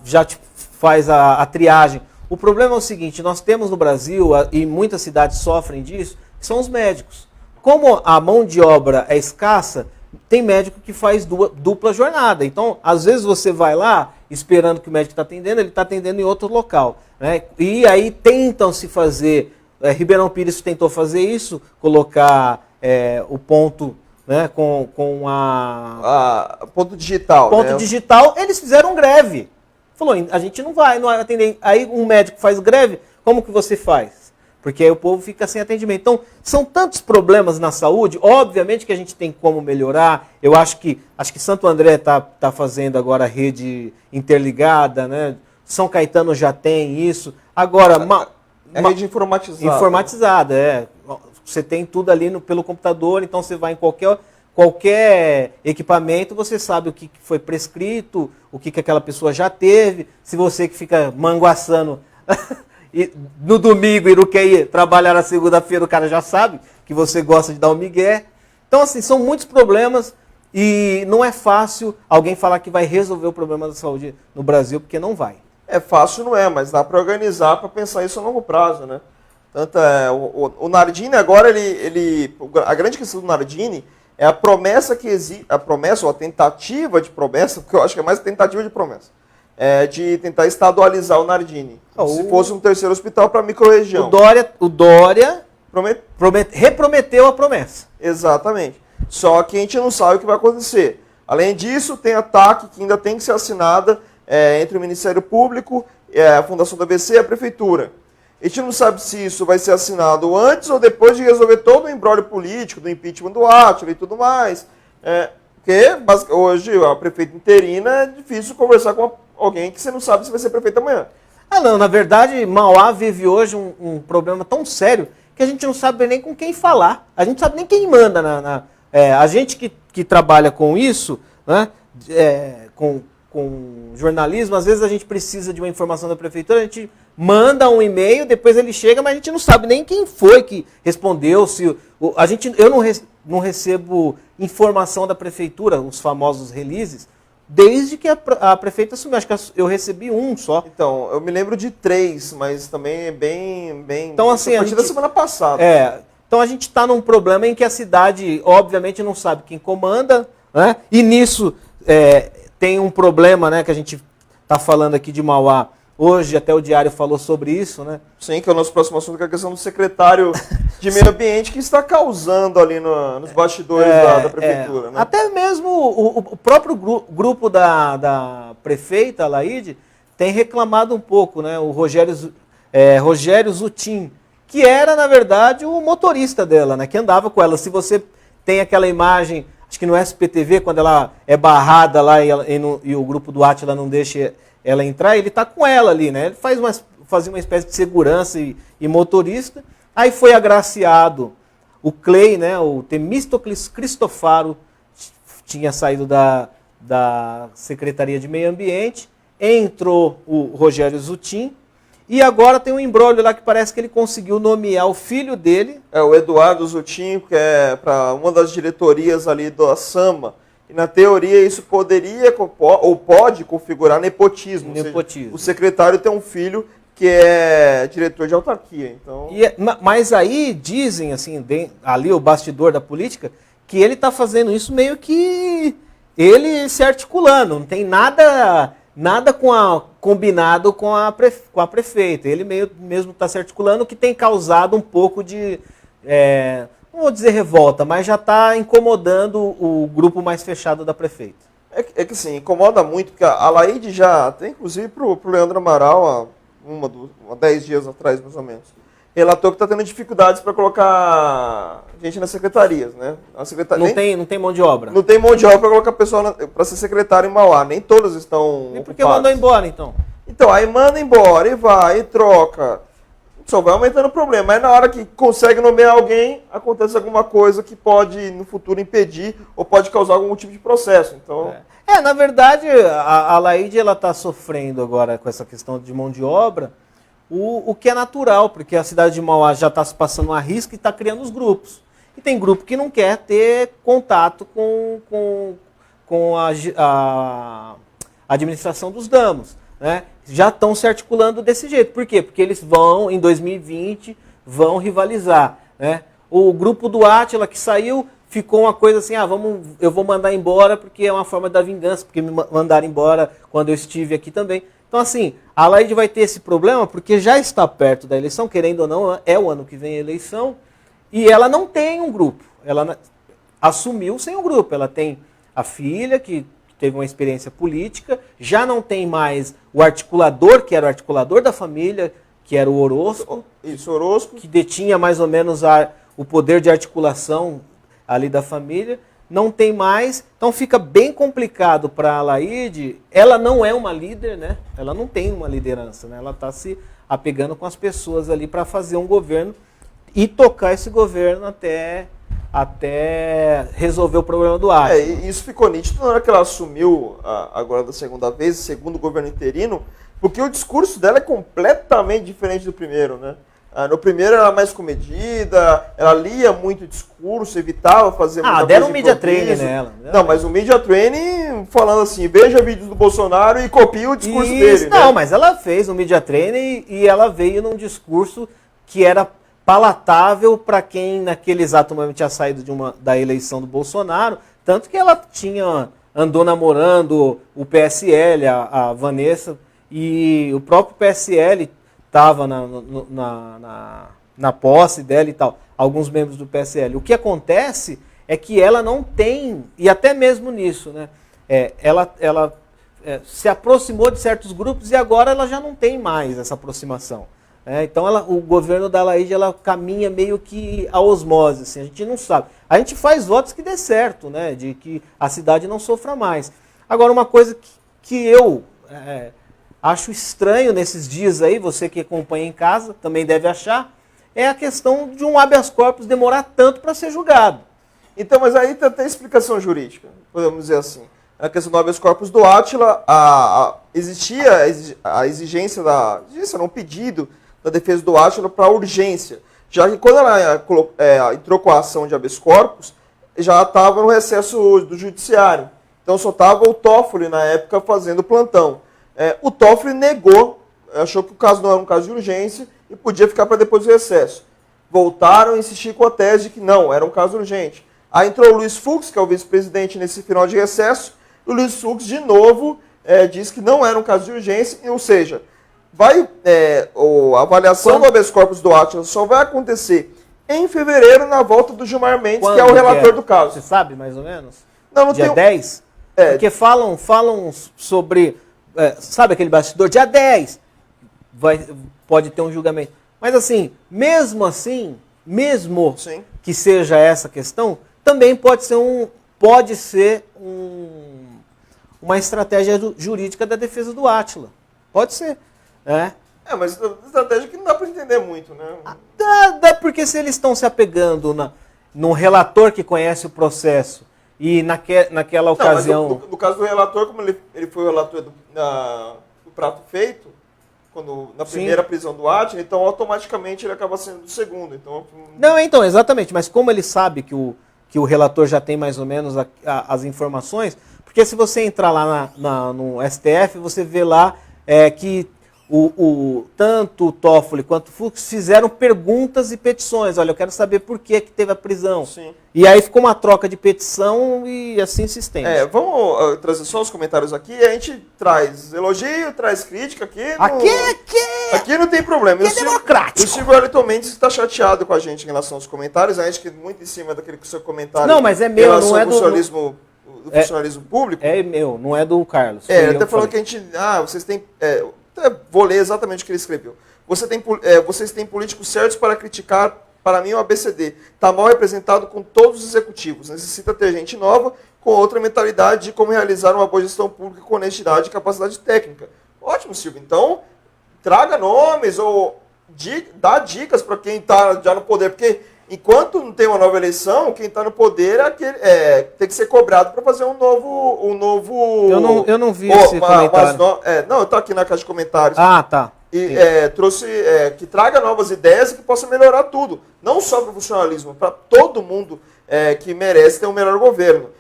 já te faz a triagem. O problema é o seguinte, nós temos no Brasil, e muitas cidades sofrem disso, que são os médicos. Como a mão de obra é escassa, tem médico que faz dupla jornada. Então, às vezes você vai lá, esperando que o médico está atendendo, ele está atendendo em outro local. Né? E aí tentam se fazer, Ribeirão Pires tentou fazer isso, colocar o ponto, né, com ponto digital. Ponto digital, eles fizeram greve. Falou, a gente não vai atender. Aí um médico faz greve, como que você faz? Porque aí o povo fica sem atendimento. Então, são tantos problemas na saúde, obviamente que a gente tem como melhorar. Eu acho que Santo André tá fazendo agora a rede interligada, né? São Caetano já tem isso. Agora, rede informatizada. Informatizada, Você tem tudo ali pelo computador, então você vai em qualquer equipamento, você sabe o que foi prescrito, o que aquela pessoa já teve. Se você que fica manguaçando e no domingo e não quer ir trabalhar na segunda-feira, o cara já sabe que você gosta de dar um migué. Então, assim, são muitos problemas e não é fácil alguém falar que vai resolver o problema da saúde no Brasil, porque não vai. É fácil, não é, mas dá para organizar, para pensar isso a longo prazo, né? Tanto o Nardini agora, a grande questão do Nardini é a promessa que existe, a promessa ou a tentativa de promessa, porque eu acho que é mais tentativa de promessa, de tentar estadualizar o Nardini, se fosse um terceiro hospital para a microrregião. O Dória reprometeu a promessa. Exatamente. Só que a gente não sabe o que vai acontecer. Além disso, tem a TAC, que ainda tem que ser assinada entre o Ministério Público, a Fundação do ABC e a Prefeitura. A gente não sabe se isso vai ser assinado antes ou depois de resolver todo o embrólio político, do impeachment do Átila e tudo mais. Porque hoje a prefeita interina é difícil conversar com alguém que você não sabe se vai ser prefeito amanhã. Não, na verdade, Mauá vive hoje um problema tão sério que a gente não sabe nem com quem falar. A gente não sabe nem quem manda. A gente que trabalha com isso, né, com jornalismo, às vezes a gente precisa de uma informação da prefeitura, a gente manda um e-mail, depois ele chega, mas a gente não sabe nem quem foi que respondeu. Eu não recebo informação da prefeitura, os famosos releases, desde que a prefeita assumiu. Acho que eu recebi um só. Então, eu me lembro de 3, mas também é bem então, assim, a partir da semana passada. Então a gente está num problema em que a cidade, obviamente, não sabe quem comanda, né? E nisso tem um problema, né, que a gente está falando aqui de Mauá. Hoje até o Diário falou sobre isso, né? Sim, que é o nosso próximo assunto, que é a questão do secretário de meio ambiente, que está causando ali nos bastidores da prefeitura. Né? Até mesmo o próprio grupo da prefeita, Laide, tem reclamado um pouco, né? O Rogério Zutin, que era, na verdade, o motorista dela, né? Que andava com ela. Se você tem aquela imagem, acho que no SPTV, quando ela é barrada lá e o grupo do Átila não deixa ela entrar, ele está com ela ali, né? Ele fazia uma espécie de segurança e motorista. Aí foi agraciado o Clay, né? O Temístocles Cristofaro tinha saído da Secretaria de Meio Ambiente, entrou o Rogério Zutin, e agora tem um imbróglio lá que parece que ele conseguiu nomear o filho dele. O Eduardo Zutin, que é para uma das diretorias ali da SAMA. E na teoria isso poderia ou pode configurar nepotismo. Nepotismo. Ou seja, o secretário tem um filho que é diretor de autarquia. Então... Mas aí dizem, assim, ali o bastidor da política, que ele está fazendo isso meio que ele se articulando. Não tem nada combinado com a prefeita. Ele mesmo está se articulando, o que tem causado um pouco de... não vou dizer revolta, mas já está incomodando o grupo mais fechado da prefeita. É que assim, incomoda muito, porque a Laide já, até inclusive pro Leandro Amaral, há 10 dias atrás, mais ou menos, relatou que está tendo dificuldades para colocar gente nas secretarias, né? Não tem mão de obra. Não tem mão de obra para colocar pessoa para ser secretário em Mauá. Nem todos estão Nem porque mandou embora, então. Então, aí manda embora, e vai, e troca. Só vai aumentando o problema. Mas na hora que consegue nomear alguém, acontece alguma coisa que pode, no futuro, impedir ou pode causar algum tipo de processo. Então... na verdade, a Laide está sofrendo agora com essa questão de mão de obra, o que é natural, porque a cidade de Mauá já está se passando a risco e está criando os grupos. E tem grupo que não quer ter contato com a administração dos damos. né, já estão se articulando desse jeito. Por quê? Porque eles vão, em 2020, vão rivalizar. Né? O grupo do Átila que saiu, ficou uma coisa assim, eu vou mandar embora porque é uma forma da vingança, porque me mandaram embora quando eu estive aqui também. Então assim, a Laide vai ter esse problema porque já está perto da eleição, querendo ou não, é o ano que vem a eleição, e ela não tem um grupo. Ela assumiu sem um grupo. Ela tem a filha, que teve uma experiência política, já não tem mais o articulador, que era o articulador da família, que era o Orozco. Isso, Orozco. Que detinha mais ou menos o poder de articulação ali da família. Não tem mais, então fica bem complicado para a Laide. Ela não é uma líder, né? Ela não tem uma liderança, né? Ela está se apegando com as pessoas ali para fazer um governo e tocar esse governo até resolver o problema do Átila. Isso ficou nítido na hora que ela assumiu, agora da segunda vez, segundo o governo interino, porque o discurso dela é completamente diferente do primeiro, né? No primeiro ela era mais comedida, ela lia muito discurso, evitava fazer muita deram coisa um media training nela. Não, mas o media training falando assim, veja vídeos do Bolsonaro e copia o discurso dele. Não, mas ela fez um media training e ela veio num discurso que era palatável para quem naquele exato momento tinha saído da eleição do Bolsonaro, tanto que ela andou namorando o PSL, a Vanessa, e o próprio PSL estava na posse dela e tal, alguns membros do PSL. O que acontece é que ela não tem, e até mesmo nisso, né, ela se aproximou de certos grupos e agora ela já não tem mais essa aproximação. Então o governo da Laide ela caminha meio que a osmose, assim, a gente não sabe. A gente faz votos que dê certo, né, de que a cidade não sofra mais. Agora, uma coisa que eu acho estranho nesses dias aí, você que acompanha em casa também deve achar, é a questão de um habeas corpus demorar tanto para ser julgado. Então, mas aí tem explicação jurídica, podemos dizer assim. Na questão do habeas corpus do Átila, existia a exigência um pedido da defesa do Átila para urgência, já que quando ela entrou com a ação de habeas corpus, já estava no recesso do judiciário. Então só estava o Toffoli, na época, fazendo plantão. O Toffoli negou, achou que o caso não era um caso de urgência e podia ficar para depois do recesso. Voltaram a insistir com a tese de que não, era um caso urgente. Aí entrou o Luiz Fux, que é o vice-presidente nesse final de recesso, e o Luiz Fux, de novo, disse que não era um caso de urgência, ou seja, a avaliação do habeas corpus do Átila só vai acontecer em fevereiro, na volta do Gilmar Mendes, que é o relator do caso. Você sabe, mais ou menos? Não Dia 10? Porque falam sobre... sabe aquele bastidor? Dia 10 pode ter um julgamento. Mas assim, mesmo Sim. que seja essa questão, também pode ser uma estratégia jurídica da defesa do Átila. Pode ser. Mas estratégia que não dá para entender muito, né? Dá porque se eles estão se apegando num relator que conhece o processo e naquela ocasião... Mas no caso do relator, como ele foi o relator do prato feito, na primeira prisão do Átila, então automaticamente ele acaba sendo do segundo. Então, exatamente. Mas como ele sabe que o relator já tem mais ou menos as informações, porque se você entrar lá no STF, você vê lá que tanto o Toffoli quanto o Fux fizeram perguntas e petições. Olha, eu quero saber por que teve a prisão. Sim. E aí ficou uma troca de petição e assim se estende. Vamos trazer só os comentários aqui. A gente traz elogio, traz crítica aqui. Aqui não tem problema. É democrático. O Silvio Wellington Mendes está chateado com a gente em relação aos comentários. A gente que muito em cima daquele seu comentário. Não, mas é meu, não é do funcionalismo público. É meu, não é do Carlos. Ele até falou que a gente... vocês têm... vou ler exatamente o que ele escreveu. Vocês têm políticos certos para criticar, para mim, o ABCD. Está mal representado com todos os executivos. Necessita ter gente nova, com outra mentalidade de como realizar uma boa gestão pública com honestidade e capacidade técnica. Ótimo, Silvio. Então, traga nomes ou dá dicas para quem está já no poder. Porque enquanto não tem uma nova eleição, quem está no poder tem que ser cobrado para fazer um novo... Eu não vi esse comentário. Eu estou aqui na caixa de comentários. Tá. E trouxe que traga novas ideias e que possa melhorar tudo. Não só para o funcionalismo, para todo mundo que merece ter um melhor governo.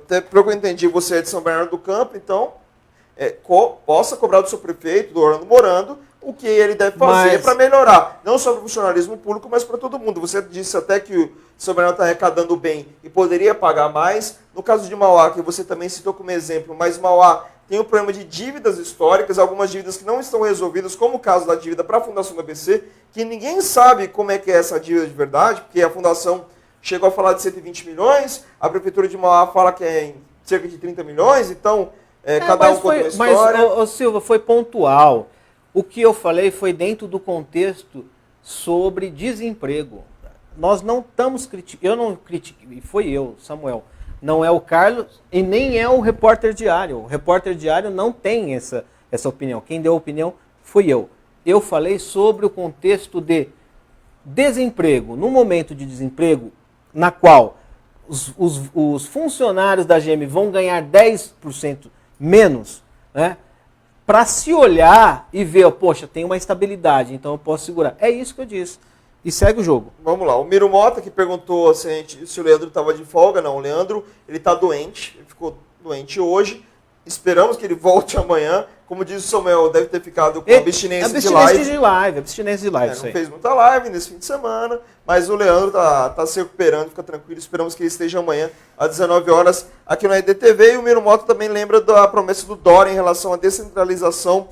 Pelo que eu entendi, você é de São Bernardo do Campo, então possa cobrar do seu prefeito, do Orlando Morando, o que ele deve fazer para melhorar. Não só para o funcionalismo público, mas para todo mundo. Você disse até que o Sobrenatural está arrecadando bem e poderia pagar mais. No caso de Mauá, que você também citou como exemplo, mas Mauá tem um problema de dívidas históricas, algumas dívidas que não estão resolvidas, como o caso da dívida para a Fundação do ABC, que ninguém sabe como é que é essa dívida de verdade, porque a Fundação chegou a falar de 120 milhões, a Prefeitura de Mauá fala que é em cerca de 30 milhões, então cada um conta uma história. Mas, Silva, foi pontual. O que eu falei foi dentro do contexto sobre desemprego. Nós não estamos criticando, eu não critiquei, foi eu, Samuel, não é o Carlos e nem é o Repórter Diário. O Repórter Diário não tem essa opinião. Quem deu a opinião foi eu. Eu falei sobre o contexto de desemprego. No momento de desemprego, na qual os funcionários da GM vão ganhar 10% menos, né? Para se olhar e ver, poxa, tem uma estabilidade, então eu posso segurar. É isso que eu disse. E segue o jogo. Vamos lá. O Miro Mota, que perguntou se o Leandro estava de folga. Não, o Leandro ele está doente. Ele ficou doente hoje. Esperamos que ele volte amanhã. Como diz o Samuel, deve ter ficado com abstinência de live. Abstinência de live, não fez muita live nesse fim de semana, mas o Leandro tá se recuperando, fica tranquilo. Esperamos que ele esteja amanhã às 19 horas aqui na EDTV. E o Miro Mota também lembra da promessa do Dória em relação à descentralização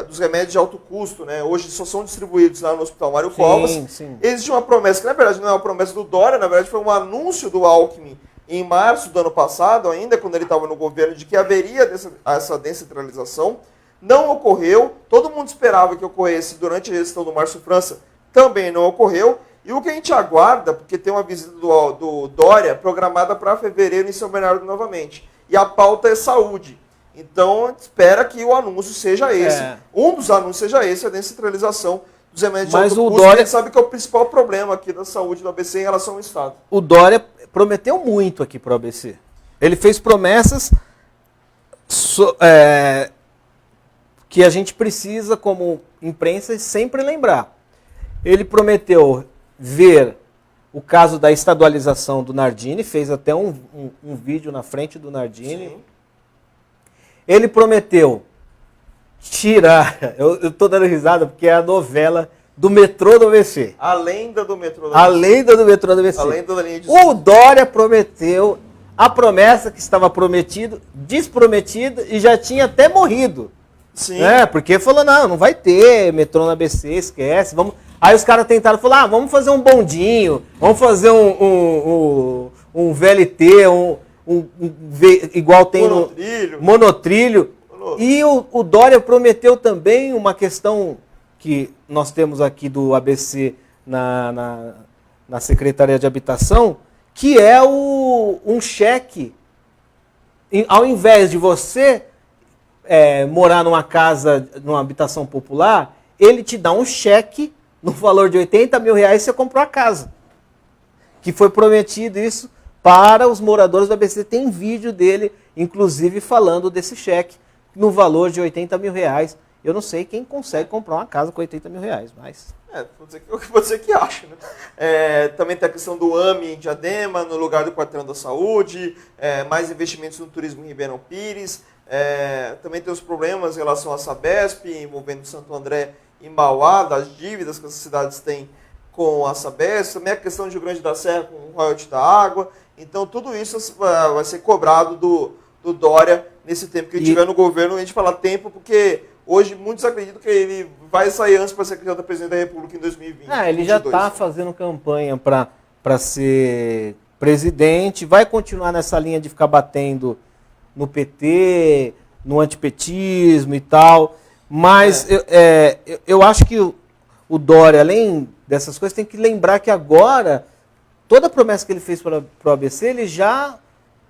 dos remédios de alto custo, né? Hoje só são distribuídos lá no Hospital Mário Covas. Sim. Existe uma promessa, que na verdade não é uma promessa do Dória, na verdade foi um anúncio do Alckmin em março do ano passado, ainda quando ele estava no governo, de que haveria essa descentralização. Não ocorreu, todo mundo esperava que ocorresse durante a gestão do Márcio França, também não ocorreu. E o que a gente aguarda, porque tem uma visita do Dória programada para fevereiro em São Bernardo novamente, e a pauta é saúde. Então, espera que o anúncio seja esse. Um dos anúncios seja esse, a descentralização dos remédios de alto custo. Dória... A gente sabe que é o principal problema aqui da saúde do ABC em relação ao Estado. O Dória prometeu muito aqui para o ABC. Ele fez promessas que a gente precisa, como imprensa, sempre lembrar. Ele prometeu ver o caso da estadualização do Nardini, fez até um vídeo na frente do Nardini. Sim. Ele prometeu tirar, eu estou dando risada porque é a novela do metrô do ABC. A lenda do metrô do ABC. A lenda do metrô do ABC. A lenda da linha de... O Dória prometeu a promessa que estava prometido, desprometido e já tinha até morrido. Sim. Porque falou, não vai ter metrô no ABC, esquece. Vamos... Aí os caras tentaram falar, vamos fazer um bondinho, vamos fazer um VLT, igual tem monotrilho. Monotrilho. E o Dória prometeu também uma questão que nós temos aqui do ABC na Secretaria de Habitação, que é um cheque, ao invés de você morar numa casa, numa habitação popular, ele te dá um cheque no valor de R$80 mil e você comprou a casa. Que foi prometido isso para os moradores do ABC. Tem vídeo dele, inclusive, falando desse cheque no valor de R$80 mil. Eu não sei quem consegue comprar uma casa com R$80 mil, mas... vou dizer que acho, né? Também tem a questão do AMI em Diadema, no lugar do Quarteirão da Saúde, mais investimentos no turismo em Ribeirão Pires, também tem os problemas em relação à Sabesp, envolvendo Santo André e Mauá, das dívidas que as cidades têm com a Sabesp, também a questão de Rio Grande da Serra com o royalty da água. Então tudo isso vai ser cobrado do Dória nesse tempo que ele estiver no governo. A gente fala tempo porque hoje muitos acreditam que ele vai sair antes para ser candidato a presidente da República em 2020. Ele já está fazendo campanha para ser presidente, vai continuar nessa linha de ficar batendo no PT, no antipetismo e tal, mas eu acho que o Dória, além dessas coisas, tem que lembrar que agora, toda a promessa que ele fez para o ABC, ele já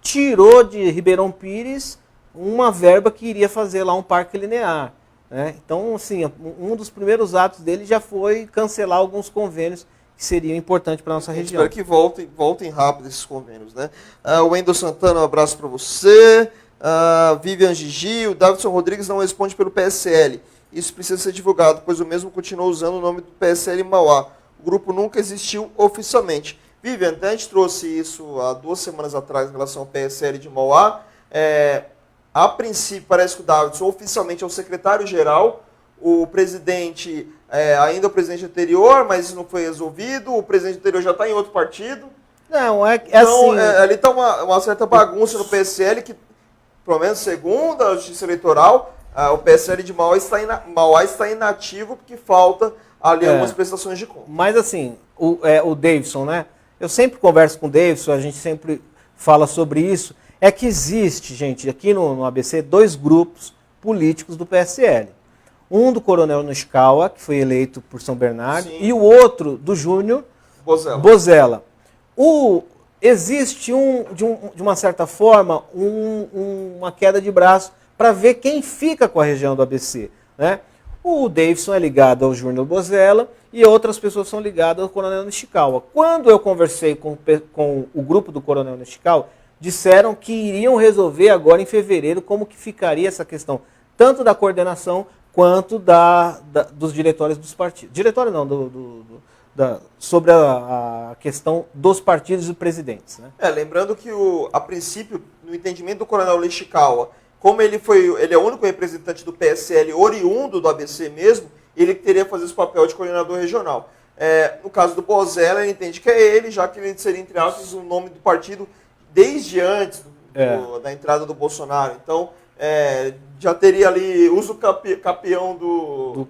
tirou de Ribeirão Pires uma verba que iria fazer lá um parque linear. Né? Então, assim, um dos primeiros atos dele já foi cancelar alguns convênios que seriam importantes para a nossa região. Espero que voltem rápido esses convênios. Né? O Wendel Santana, um abraço para você. Vivian Gigi, o Davidson Rodrigues não responde pelo PSL. Isso precisa ser divulgado, pois o mesmo continuou usando o nome do PSL Mauá. O grupo nunca existiu oficialmente. Vivian, até a gente trouxe isso há 2 semanas atrás em relação ao PSL de Mauá. a princípio parece que o Davidson oficialmente é o secretário-geral, o presidente ainda é o presidente anterior, mas isso não foi resolvido, o presidente anterior já está em outro partido. Não, é Então, assim... ali está uma certa bagunça no PSL que, pelo menos segundo a Justiça Eleitoral, o PSL de Mauá está inativo porque falta ali algumas prestações de conta. Mas assim, o Davidson, né? Eu sempre converso com o Davidson, a gente sempre fala sobre isso. É que existe, gente, aqui no ABC, 2 grupos políticos do PSL. Um do Coronel Nishikawa, que foi eleito por São Bernardo, Sim. e o outro do Júnior Bozella. Existe, de uma certa forma, uma queda de braço para ver quem fica com a região do ABC. Né? O Davidson é ligado ao Júnior Bozella e outras pessoas são ligadas ao Coronel Nishikawa. Quando eu conversei com o grupo do Coronel Nishikawa, disseram que iriam resolver agora em fevereiro como que ficaria essa questão, tanto da coordenação quanto dos diretórios dos partidos. Diretório não, sobre a questão dos partidos e presidentes. Né? Lembrando que, a princípio, no entendimento do Coronel Nishikawa, como ele é o único representante do PSL oriundo do ABC mesmo, ele teria que fazer esse papel de coordenador regional. No caso do Bozella, ele entende que é ele, já que ele seria, entre aspas, o nome do partido desde antes da entrada do Bolsonaro. Então, já teria ali uso capião do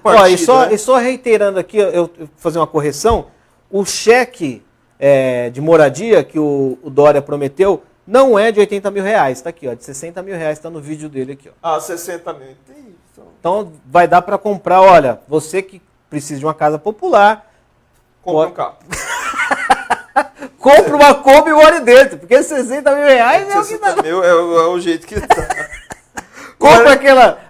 partido. E só reiterando aqui, eu vou fazer uma correção, o cheque de moradia que o Dória prometeu não é de 80 mil reais, está aqui, ó, de 60 mil reais, está no vídeo dele aqui. Ó. 60 mil. Então vai dar para comprar, olha, você que precisa de uma casa popular... Compre um carro. Compre uma Kombi e more dentro, porque 60 mil reais é o que dá. 60 mil é o jeito que dá. Compra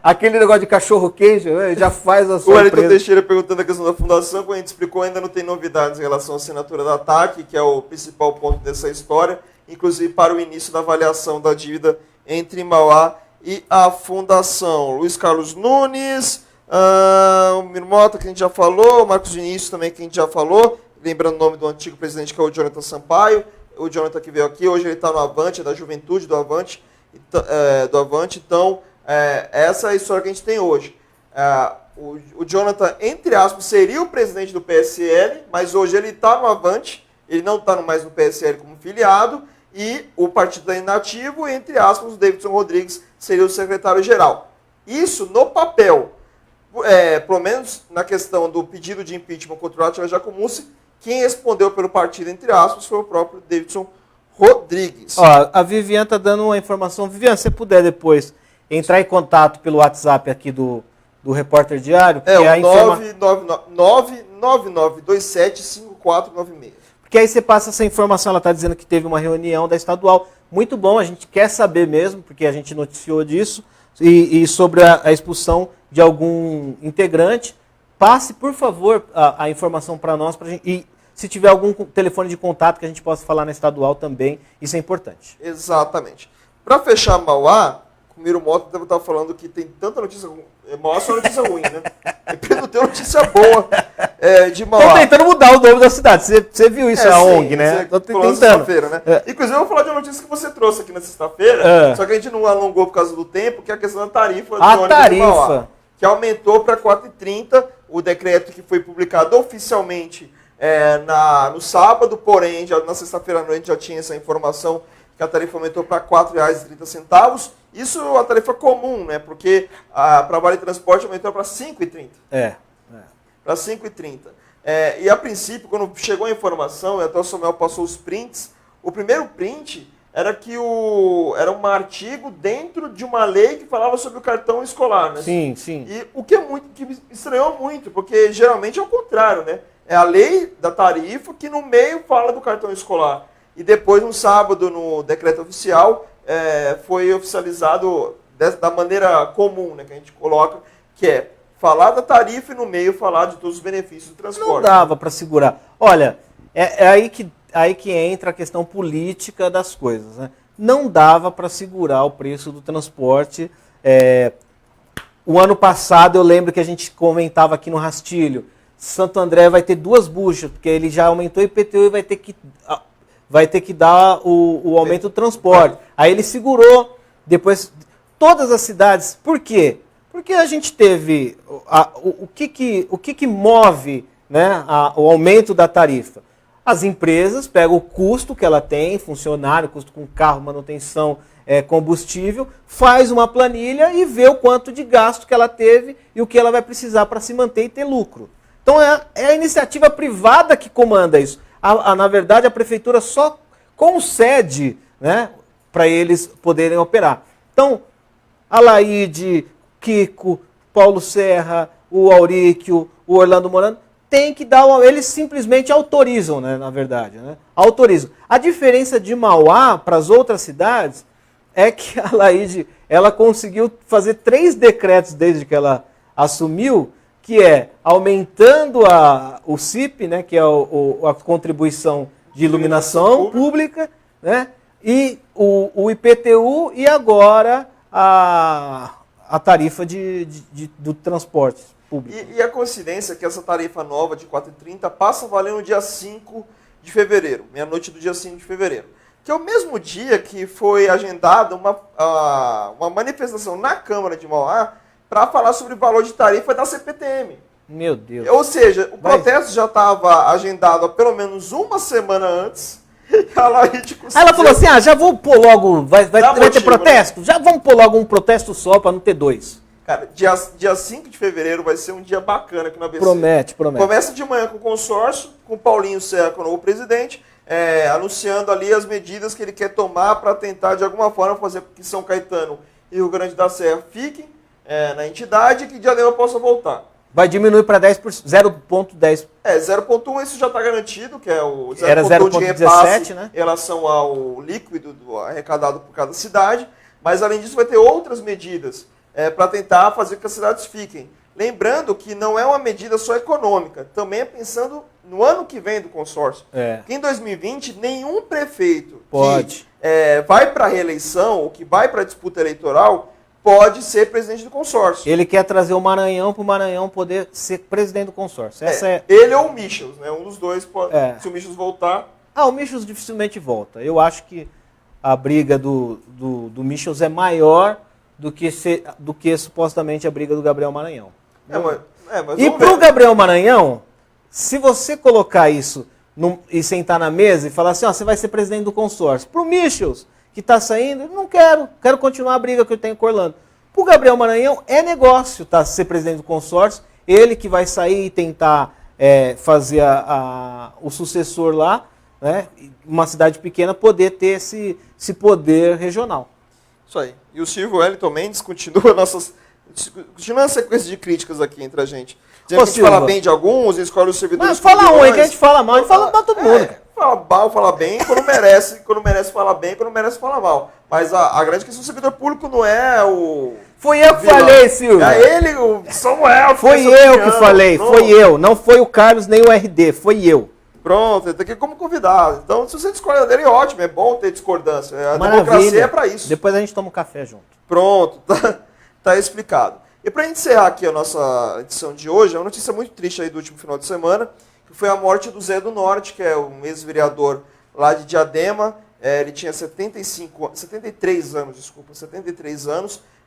aquele negócio de cachorro-queijo, já faz a sua O Wellington empresa. Teixeira perguntando a questão da fundação, como a gente explicou, ainda não tem novidades em relação à assinatura da TAC, que é o principal ponto dessa história, inclusive para o início da avaliação da dívida entre Mauá e a fundação. Luiz Carlos Nunes, o Mirmota, que a gente já falou, o Marcos Vinícius também, que a gente já falou, lembrando o nome do antigo presidente, que é o Jonathan Sampaio, o Jonathan que veio aqui, hoje ele está no Avante, é da juventude do Avante, então essa é a história que a gente tem hoje. O Jonathan, entre aspas, seria o presidente do PSL, mas hoje ele está no Avante, ele não está mais no PSL como filiado, e o partido está inativo, entre aspas, o Davidson Rodrigues seria o secretário-geral. Isso no papel, pelo menos na questão do pedido de impeachment contra o Átila Jacomuzzi, quem respondeu pelo partido, entre aspas, foi o próprio Davidson Rodrigues. Ó, a Viviane está dando uma informação. Viviane, se você puder depois entrar em contato pelo WhatsApp aqui do Repórter Diário. O 999275496. Porque aí você passa essa informação, ela está dizendo que teve uma reunião da estadual. Muito bom, a gente quer saber mesmo, porque a gente noticiou disso, e sobre a expulsão de algum integrante. Passe, por favor, a informação para nós, e se tiver algum telefone de contato que a gente possa falar na estadual também, isso é importante. Exatamente. Para fechar Mauá, o Miro Mota deve estar falando que tem tanta notícia ruim. Mauá é só notícia ruim, né? Ele não tem notícia boa de Mauá. Estão tentando mudar o nome da cidade. Você viu isso, a ONG, né? Estou tentando. Né? Inclusive, eu vou falar de uma notícia que você trouxe aqui na sexta-feira, só que a gente não alongou por causa do tempo, que é a questão da tarifa de ônibus de Mauá, que aumentou para 4,30, o decreto que foi publicado oficialmente no sábado, porém, já na sexta-feira à noite já tinha essa informação que a tarifa aumentou para R$ 4,30. Isso é a tarifa comum, né? Porque para Vale Transporte aumentou para R$ 5,30. Para R$ 5,30. E a princípio, quando chegou a informação, e até o Samuel passou os prints, o primeiro print era que era um artigo dentro de uma lei que falava sobre o cartão escolar, né? Sim, sim. E o que me estranhou muito, porque geralmente é o contrário, né? É a lei da tarifa que no meio fala do cartão escolar. E depois, no sábado, no decreto oficial, foi oficializado da maneira comum, né, que a gente coloca, que é falar da tarifa e no meio falar de todos os benefícios do transporte. Não dava para segurar. Olha, é aí que entra a questão política das coisas. Né? Não dava para segurar o preço do transporte. O ano passado, eu lembro que a gente comentava aqui no Rastilho, Santo André vai ter 2 buchas, porque ele já aumentou o IPTU e vai ter que dar o aumento do transporte. Aí ele segurou depois todas as cidades. Por quê? Porque a gente teve o que move, né, o aumento da tarifa. As empresas pegam o custo que ela tem, funcionário, custo com carro, manutenção, combustível, faz uma planilha e vê o quanto de gasto que ela teve e o que ela vai precisar para se manter e ter lucro. Então é a iniciativa privada que comanda isso. Na verdade, a prefeitura só concede, né, para eles poderem operar. Então, a Laide, Kiko, Paulo Serra, o Auríquio, o Orlando Morano, tem que dar, eles simplesmente autorizam, né, na verdade, né? Autorizam. A diferença de Mauá para as outras cidades é que a Laide, ela conseguiu fazer 3 decretos desde que ela assumiu, que é aumentando o CIP, né, que é a contribuição de iluminação pública, né, e o IPTU e agora a tarifa do transporte público. E a coincidência é que essa tarifa nova de 4,30 passa a valer no dia 5 de fevereiro, meia-noite do dia 5 de fevereiro, que é o mesmo dia que foi agendada uma manifestação na Câmara de Mauá para falar sobre o valor de tarifa da CPTM. Meu Deus. Ou seja, o protesto já estava agendado há pelo menos uma semana antes. Ela falou assim, já vou pôr logo, vai ter protesto? Né? Já vamos pôr logo um protesto só para não ter 2. Cara, dia 5 de fevereiro vai ser um dia bacana aqui no ABC. Promete. Começa de manhã com o consórcio, com o Paulinho Serra, com o novo presidente, anunciando ali as medidas que ele quer tomar para tentar, de alguma forma, fazer com que São Caetano e Rio Grande da Serra fiquem na entidade e que Diadema possa voltar. Vai diminuir para 0,10. 0,1 isso já está garantido, que é o 0,1 de repasse, né, em relação ao líquido arrecadado por cada cidade. Mas, além disso, vai ter outras medidas para tentar fazer com que as cidades fiquem. Lembrando que não é uma medida só econômica, também é pensando no ano que vem do consórcio. Porque em 2020, nenhum prefeito que vai para a reeleição ou que vai para a disputa eleitoral pode ser presidente do consórcio. Ele quer trazer o Maranhão para o Maranhão poder ser presidente do consórcio. Ele ou o Michels, né? Um dos dois pode. Se o Michels voltar. O Michels dificilmente volta. Eu acho que a briga do Michels é maior do que supostamente a briga do Gabriel Maranhão. E para o Gabriel Maranhão, se você colocar isso e sentar na mesa e falar assim, você vai ser presidente do consórcio. Para o Michels, que está saindo, não quero continuar a briga que eu tenho com o Orlando. Para o Gabriel Maranhão é negócio ser presidente do consórcio, ele que vai sair e tentar fazer o sucessor lá, né, uma cidade pequena, poder ter esse poder regional. Isso aí. E o Silvio Wellington Mendes continua a sequência de críticas aqui entre a gente. Dizendo que a gente fala bem de alguns, escolhe os servidores. Mas fala um aí que a gente fala mal, a gente fala mal todo mundo. Fala mal, fala bem, quando merece fala bem, quando merece fala mal. Mas a grande questão do servidor público não é o... Foi eu que falei, Silvio. É ele, o Samuel. Foi eu que falei, foi eu. Não foi o Carlos nem o RD, foi eu. Pronto, ele tá aqui como convidado. Então, se você discorda dele, ótimo, é bom ter discordância. A democracia é para isso. Depois a gente toma um café junto. Pronto, tá explicado. E para encerrar aqui a nossa edição de hoje, é uma notícia muito triste aí do último final de semana, que foi a morte do Zé do Norte, que é um ex-vereador lá de Diadema. Ele tinha 73 anos,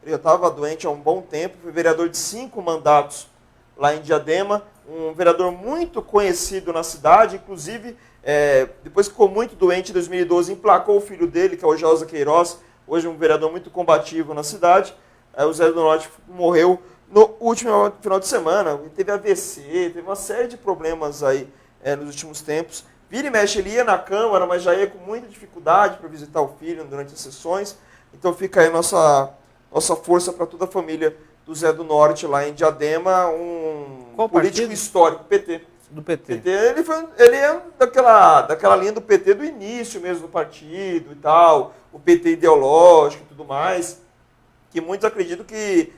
ele já estava doente há um bom tempo, foi vereador de 5 mandatos lá em Diadema, um vereador muito conhecido na cidade, inclusive, depois que ficou muito doente em 2012, emplacou o filho dele, que é o Josa Queiroz, hoje um vereador muito combativo na cidade. O Zé do Norte morreu no último final de semana, teve AVC, teve uma série de problemas aí nos últimos tempos. Vira e mexe, ele ia na Câmara, mas já ia com muita dificuldade para visitar o filho durante as sessões. Então fica aí nossa força para toda a família do Zé do Norte lá em Diadema, Qual político partido? Histórico, PT. Do PT. Ele é daquela linha do PT do início mesmo do partido e tal, o PT ideológico e tudo mais, que muitos acreditam que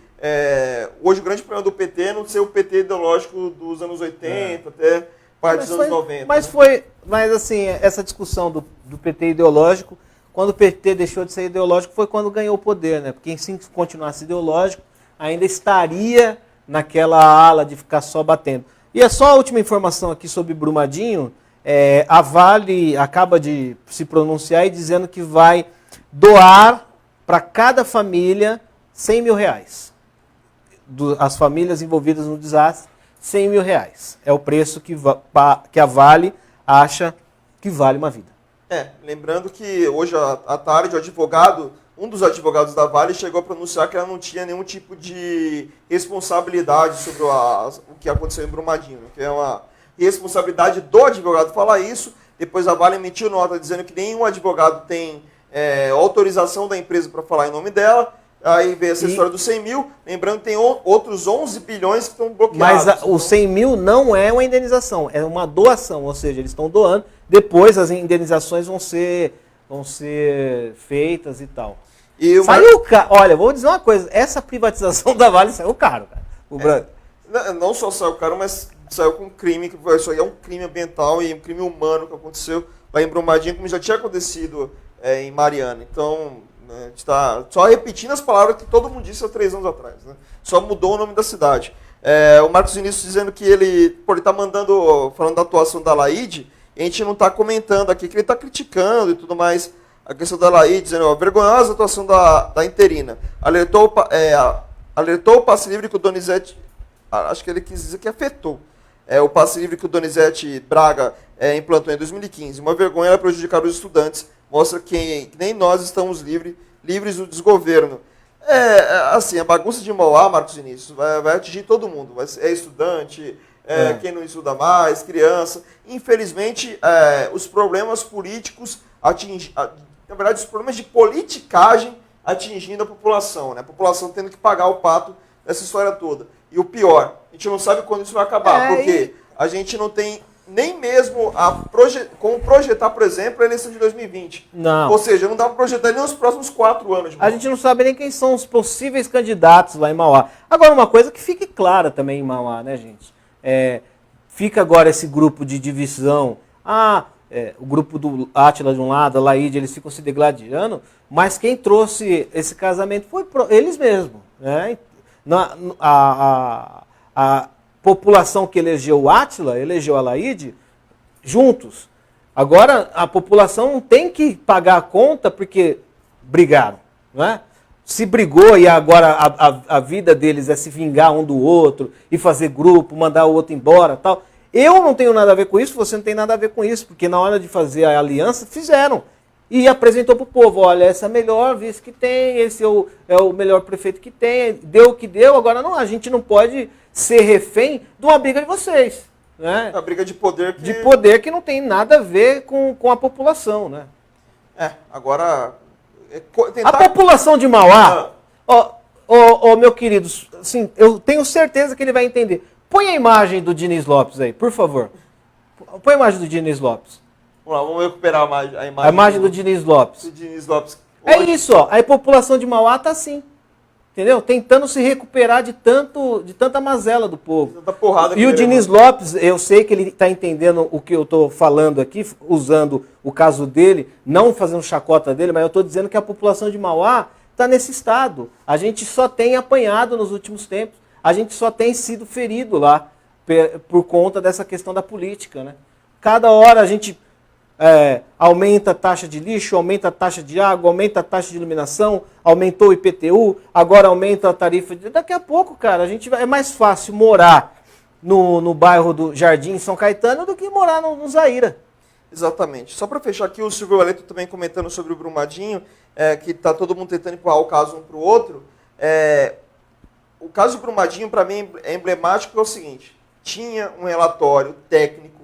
hoje o grande problema do PT é não ser o PT ideológico dos anos 80 até parte dos anos 90. Mas assim, essa discussão do PT ideológico, quando o PT deixou de ser ideológico foi quando ganhou o poder, né? Porque se continuasse ideológico, ainda estaria naquela ala de ficar só batendo. E é só a última informação aqui sobre Brumadinho, a Vale acaba de se pronunciar e dizendo que vai doar para cada família 100 mil reais. As famílias envolvidas no desastre, 100 mil reais. É o preço que a Vale acha que vale uma vida. Lembrando que hoje à tarde um dos advogados da Vale chegou a pronunciar que ela não tinha nenhum tipo de responsabilidade sobre o que aconteceu em Brumadinho, que é uma responsabilidade do advogado falar isso. Depois a Vale emitiu nota dizendo que nenhum advogado tem autorização da empresa para falar em nome dela. Aí veio essa história dos 100 mil, lembrando que tem outros 11 bilhões que estão bloqueados. Mas os 100 mil não é uma indenização, é uma doação, ou seja, eles estão doando, depois as indenizações vão ser feitas e tal. Saiu caro, olha, vou dizer uma coisa, essa privatização da Vale saiu caro, cara. Não só saiu caro, mas saiu com crime, isso aí é um crime ambiental e um crime humano que aconteceu lá em Brumadinho, como já tinha acontecido em Mariana. Então, a gente está só repetindo as palavras que todo mundo disse há 3 anos atrás. Né? Só mudou o nome da cidade. O Marcos Vinícius dizendo que ele está falando da atuação da Laide, e a gente não está comentando aqui, que ele está criticando e tudo mais a questão da Laide, dizendo, vergonhosa a atuação da interina. Alertou o passe livre que o Donizete, acho que ele quis dizer que afetou. O passe livre que o Donizete Braga implantou em 2015. Uma vergonha era prejudicar os estudantes. Mostra que nem nós estamos livres do desgoverno. Assim, a bagunça de Mauá, Marcos Vinícius, vai atingir todo mundo. É estudante, quem não estuda mais, criança. Infelizmente, os problemas políticos na verdade, os problemas de politicagem atingindo a população. Né? A população tendo que pagar o pato dessa história toda. E o pior, a gente não sabe quando isso vai acabar, porque a gente não tem nem mesmo como projetar, por exemplo, a eleição de 2020. Não. Ou seja, não dá para projetar nem nos próximos 4 anos. A gente não sabe nem quem são os possíveis candidatos lá em Mauá. Agora, uma coisa que fique clara também em Mauá, né, gente? Fica agora esse grupo de divisão. O grupo do Átila de um lado, a Laide, eles ficam se degladiando, mas quem trouxe esse casamento foi eles mesmos. Né? A população que elegeu o Átila, elegeu a Laide, juntos. Agora, a população não tem que pagar a conta porque brigaram. Não é? Se brigou e agora a vida deles é se vingar um do outro e fazer grupo, mandar o outro embora tal. Eu não tenho nada a ver com isso, você não tem nada a ver com isso, porque na hora de fazer a aliança, fizeram. E apresentou para o povo, olha, essa é a melhor vice que tem, esse é o melhor prefeito que tem, deu o que deu, agora não, a gente não pode ser refém de uma briga de vocês. Né? Uma briga de poder que... De poder que não tem nada a ver com a população. Né? Agora... A população de Mauá, meu querido, assim, eu tenho certeza que ele vai entender. Põe a imagem do Diniz Lopes aí, por favor. Põe a imagem do Diniz Lopes. Vamos lá, vamos recuperar a imagem. A imagem do Diniz Lopes. Do Diniz Lopes. É isso, ó. A população de Mauá está assim. Entendeu? Tentando se recuperar de tanta mazela do povo. Tanta porrada. E o Diniz Lopes, eu sei que ele está entendendo o que eu estou falando aqui, usando o caso dele, não fazendo chacota dele, mas eu estou dizendo que a população de Mauá está nesse estado. A gente só tem apanhado nos últimos tempos. A gente só tem sido ferido lá por conta dessa questão da política. Né? Cada hora a gente aumenta a taxa de lixo, aumenta a taxa de água, aumenta a taxa de iluminação, aumentou o IPTU, agora aumenta a tarifa. Daqui a pouco, cara, é mais fácil morar no bairro do Jardim São Caetano do que morar no Zaira. Exatamente. Só para fechar aqui, o Silvio Aleto também comentando sobre o Brumadinho, que está todo mundo tentando empurrar o caso um para o outro. O caso de Brumadinho, para mim, é emblemático, é o seguinte, tinha um relatório técnico,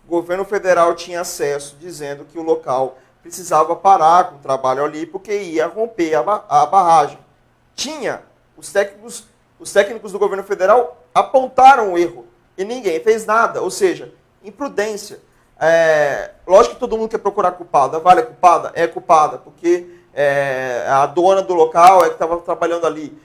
o governo federal tinha acesso, dizendo que o local precisava parar com o trabalho ali, porque ia romper a barragem. Os técnicos do governo federal apontaram o erro, e ninguém fez nada, ou seja, imprudência. Lógico que todo mundo quer procurar culpado, a Vale é culpada? É culpada, porque a dona do local que estava trabalhando ali.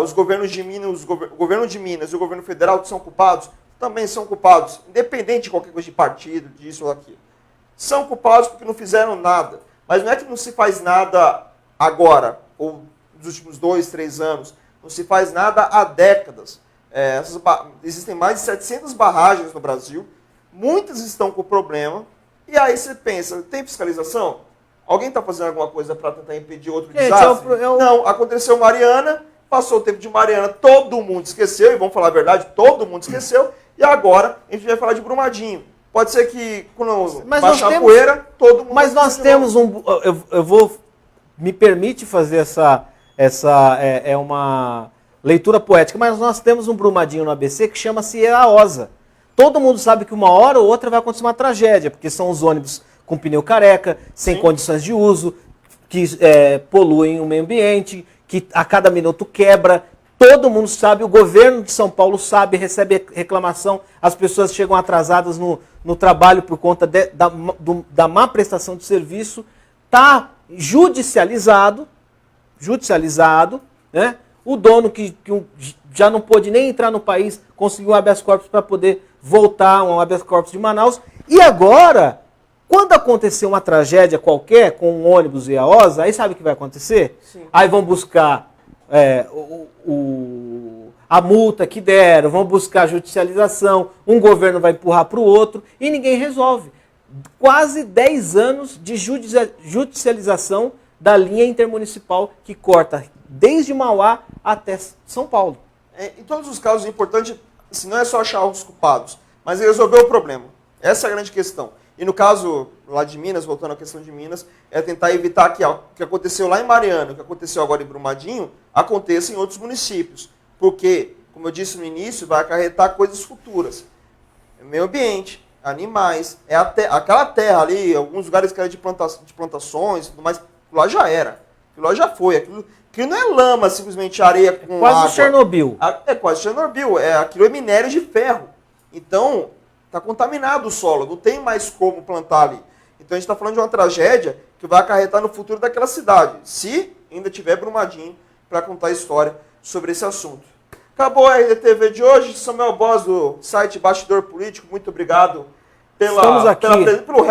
Os governos de Minas, o governo de Minas e o governo federal são culpados? Também são culpados, independente de qualquer coisa de partido, disso ou daquilo. São culpados porque não fizeram nada. Mas não é que não se faz nada agora, ou nos últimos 2, 3 anos. Não se faz nada há décadas. Existem mais de 700 barragens no Brasil, muitas estão com problema, e aí você pensa, tem fiscalização? Alguém está fazendo alguma coisa para tentar impedir outro Gente, desastre? Não, aconteceu Mariana, passou o tempo de Mariana, todo mundo esqueceu, e vamos falar a verdade, todo mundo esqueceu, e agora a gente vai falar de Brumadinho. Pode ser que quando baixar a poeira, todo mundo... Mas nós temos eu vou... Me permite fazer uma leitura poética, mas nós temos um Brumadinho no ABC que chama-se EAOSA. Todo mundo sabe que uma hora ou outra vai acontecer uma tragédia, porque são os ônibus com pneu careca, sem condições de uso, que poluem o meio ambiente, que a cada minuto quebra. Todo mundo sabe, o governo de São Paulo sabe, recebe reclamação, as pessoas chegam atrasadas no trabalho por conta da má prestação de serviço. Está judicializado, né? O dono que já não pôde nem entrar no país, conseguiu um habeas corpus para poder voltar, um habeas corpus de Manaus. E agora, quando acontecer uma tragédia qualquer com um ônibus e a OSA, aí sabe o que vai acontecer? Sim. Aí vão buscar a multa que deram, vão buscar a judicialização, um governo vai empurrar para o outro e ninguém resolve. Quase 10 anos de judicialização da linha intermunicipal que corta desde Mauá até São Paulo. Em todos os casos, o importante assim, não é só achar os culpados, mas resolver o problema. Essa é a grande questão. E no caso lá de Minas, voltando à questão de Minas, é tentar evitar que o que aconteceu lá em Mariana, o que aconteceu agora em Brumadinho, aconteça em outros municípios. Porque, como eu disse no início, vai acarretar coisas futuras. Meio ambiente, animais, aquela terra ali, alguns lugares que era de plantações e tudo mais, aquilo lá já era. Aquilo lá já foi. Aquilo não é lama, simplesmente areia com quase água. Chernobyl. É quase Chernobyl. Aquilo é minério de ferro. Então, está contaminado o solo, não tem mais como plantar ali. Então a gente está falando de uma tragédia que vai acarretar no futuro daquela cidade, se ainda tiver Brumadinho para contar a história sobre esse assunto. Acabou a RDTV de hoje. Samuel Boss, do site Bastidor Político, muito obrigado pelo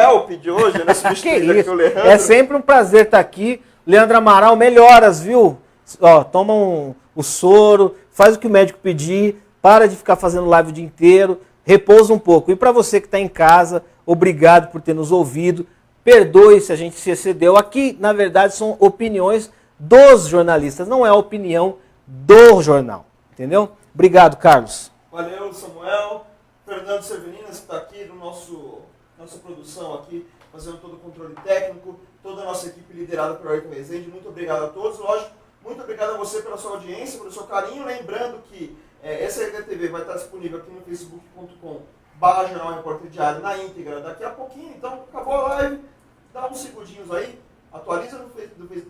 help de hoje, né? Substituindo aqui o Leandro. É sempre um prazer estar aqui. Leandro Amaral, melhoras, viu? Ó, toma o soro, faz o que o médico pedir, para de ficar fazendo live o dia inteiro, repousa um pouco. E para você que está em casa, obrigado por ter nos ouvido. Perdoe se a gente se excedeu. Aqui, na verdade, são opiniões dos jornalistas, não é a opinião do jornal. Entendeu? Obrigado, Carlos. Valeu, Samuel. Fernando Servininas, que está aqui no nossa produção aqui, fazendo todo o controle técnico, toda a nossa equipe liderada pelo Ayrton Rezende. Muito obrigado a todos. Lógico, muito obrigado a você pela sua audiência, pelo seu carinho. Lembrando que essa RDTV vai estar disponível aqui no facebook.com/Jornal Repórter Diário na íntegra daqui a pouquinho. Então, acabou a live, dá uns segundinhos aí, atualiza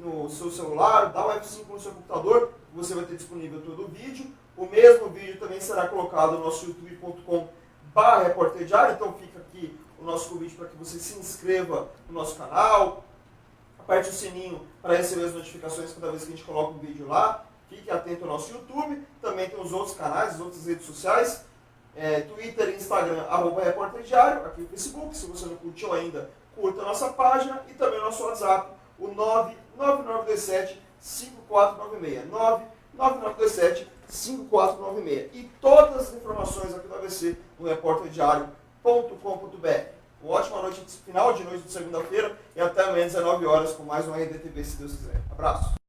no seu celular, dá o F5 no seu computador, você vai ter disponível todo o vídeo. O mesmo vídeo também será colocado no nosso youtube.com/Repórter Diário. Então fica aqui o nosso convite para que você se inscreva no nosso canal, aperte o sininho para receber as notificações cada vez que a gente coloca um vídeo lá. Fique atento ao nosso YouTube, também tem os outros canais, as outras redes sociais, Twitter e Instagram, @Repórter Diário, aqui no Facebook. Se você não curtiu ainda, curta a nossa página e também o nosso WhatsApp, o 99927-5496. 99927-5496. E todas as informações aqui do ABC no repórterdiario.com.br. Uma ótima noite, final de noite de segunda-feira e até amanhã, 19 horas, com mais um RDTV, se Deus quiser. Abraço.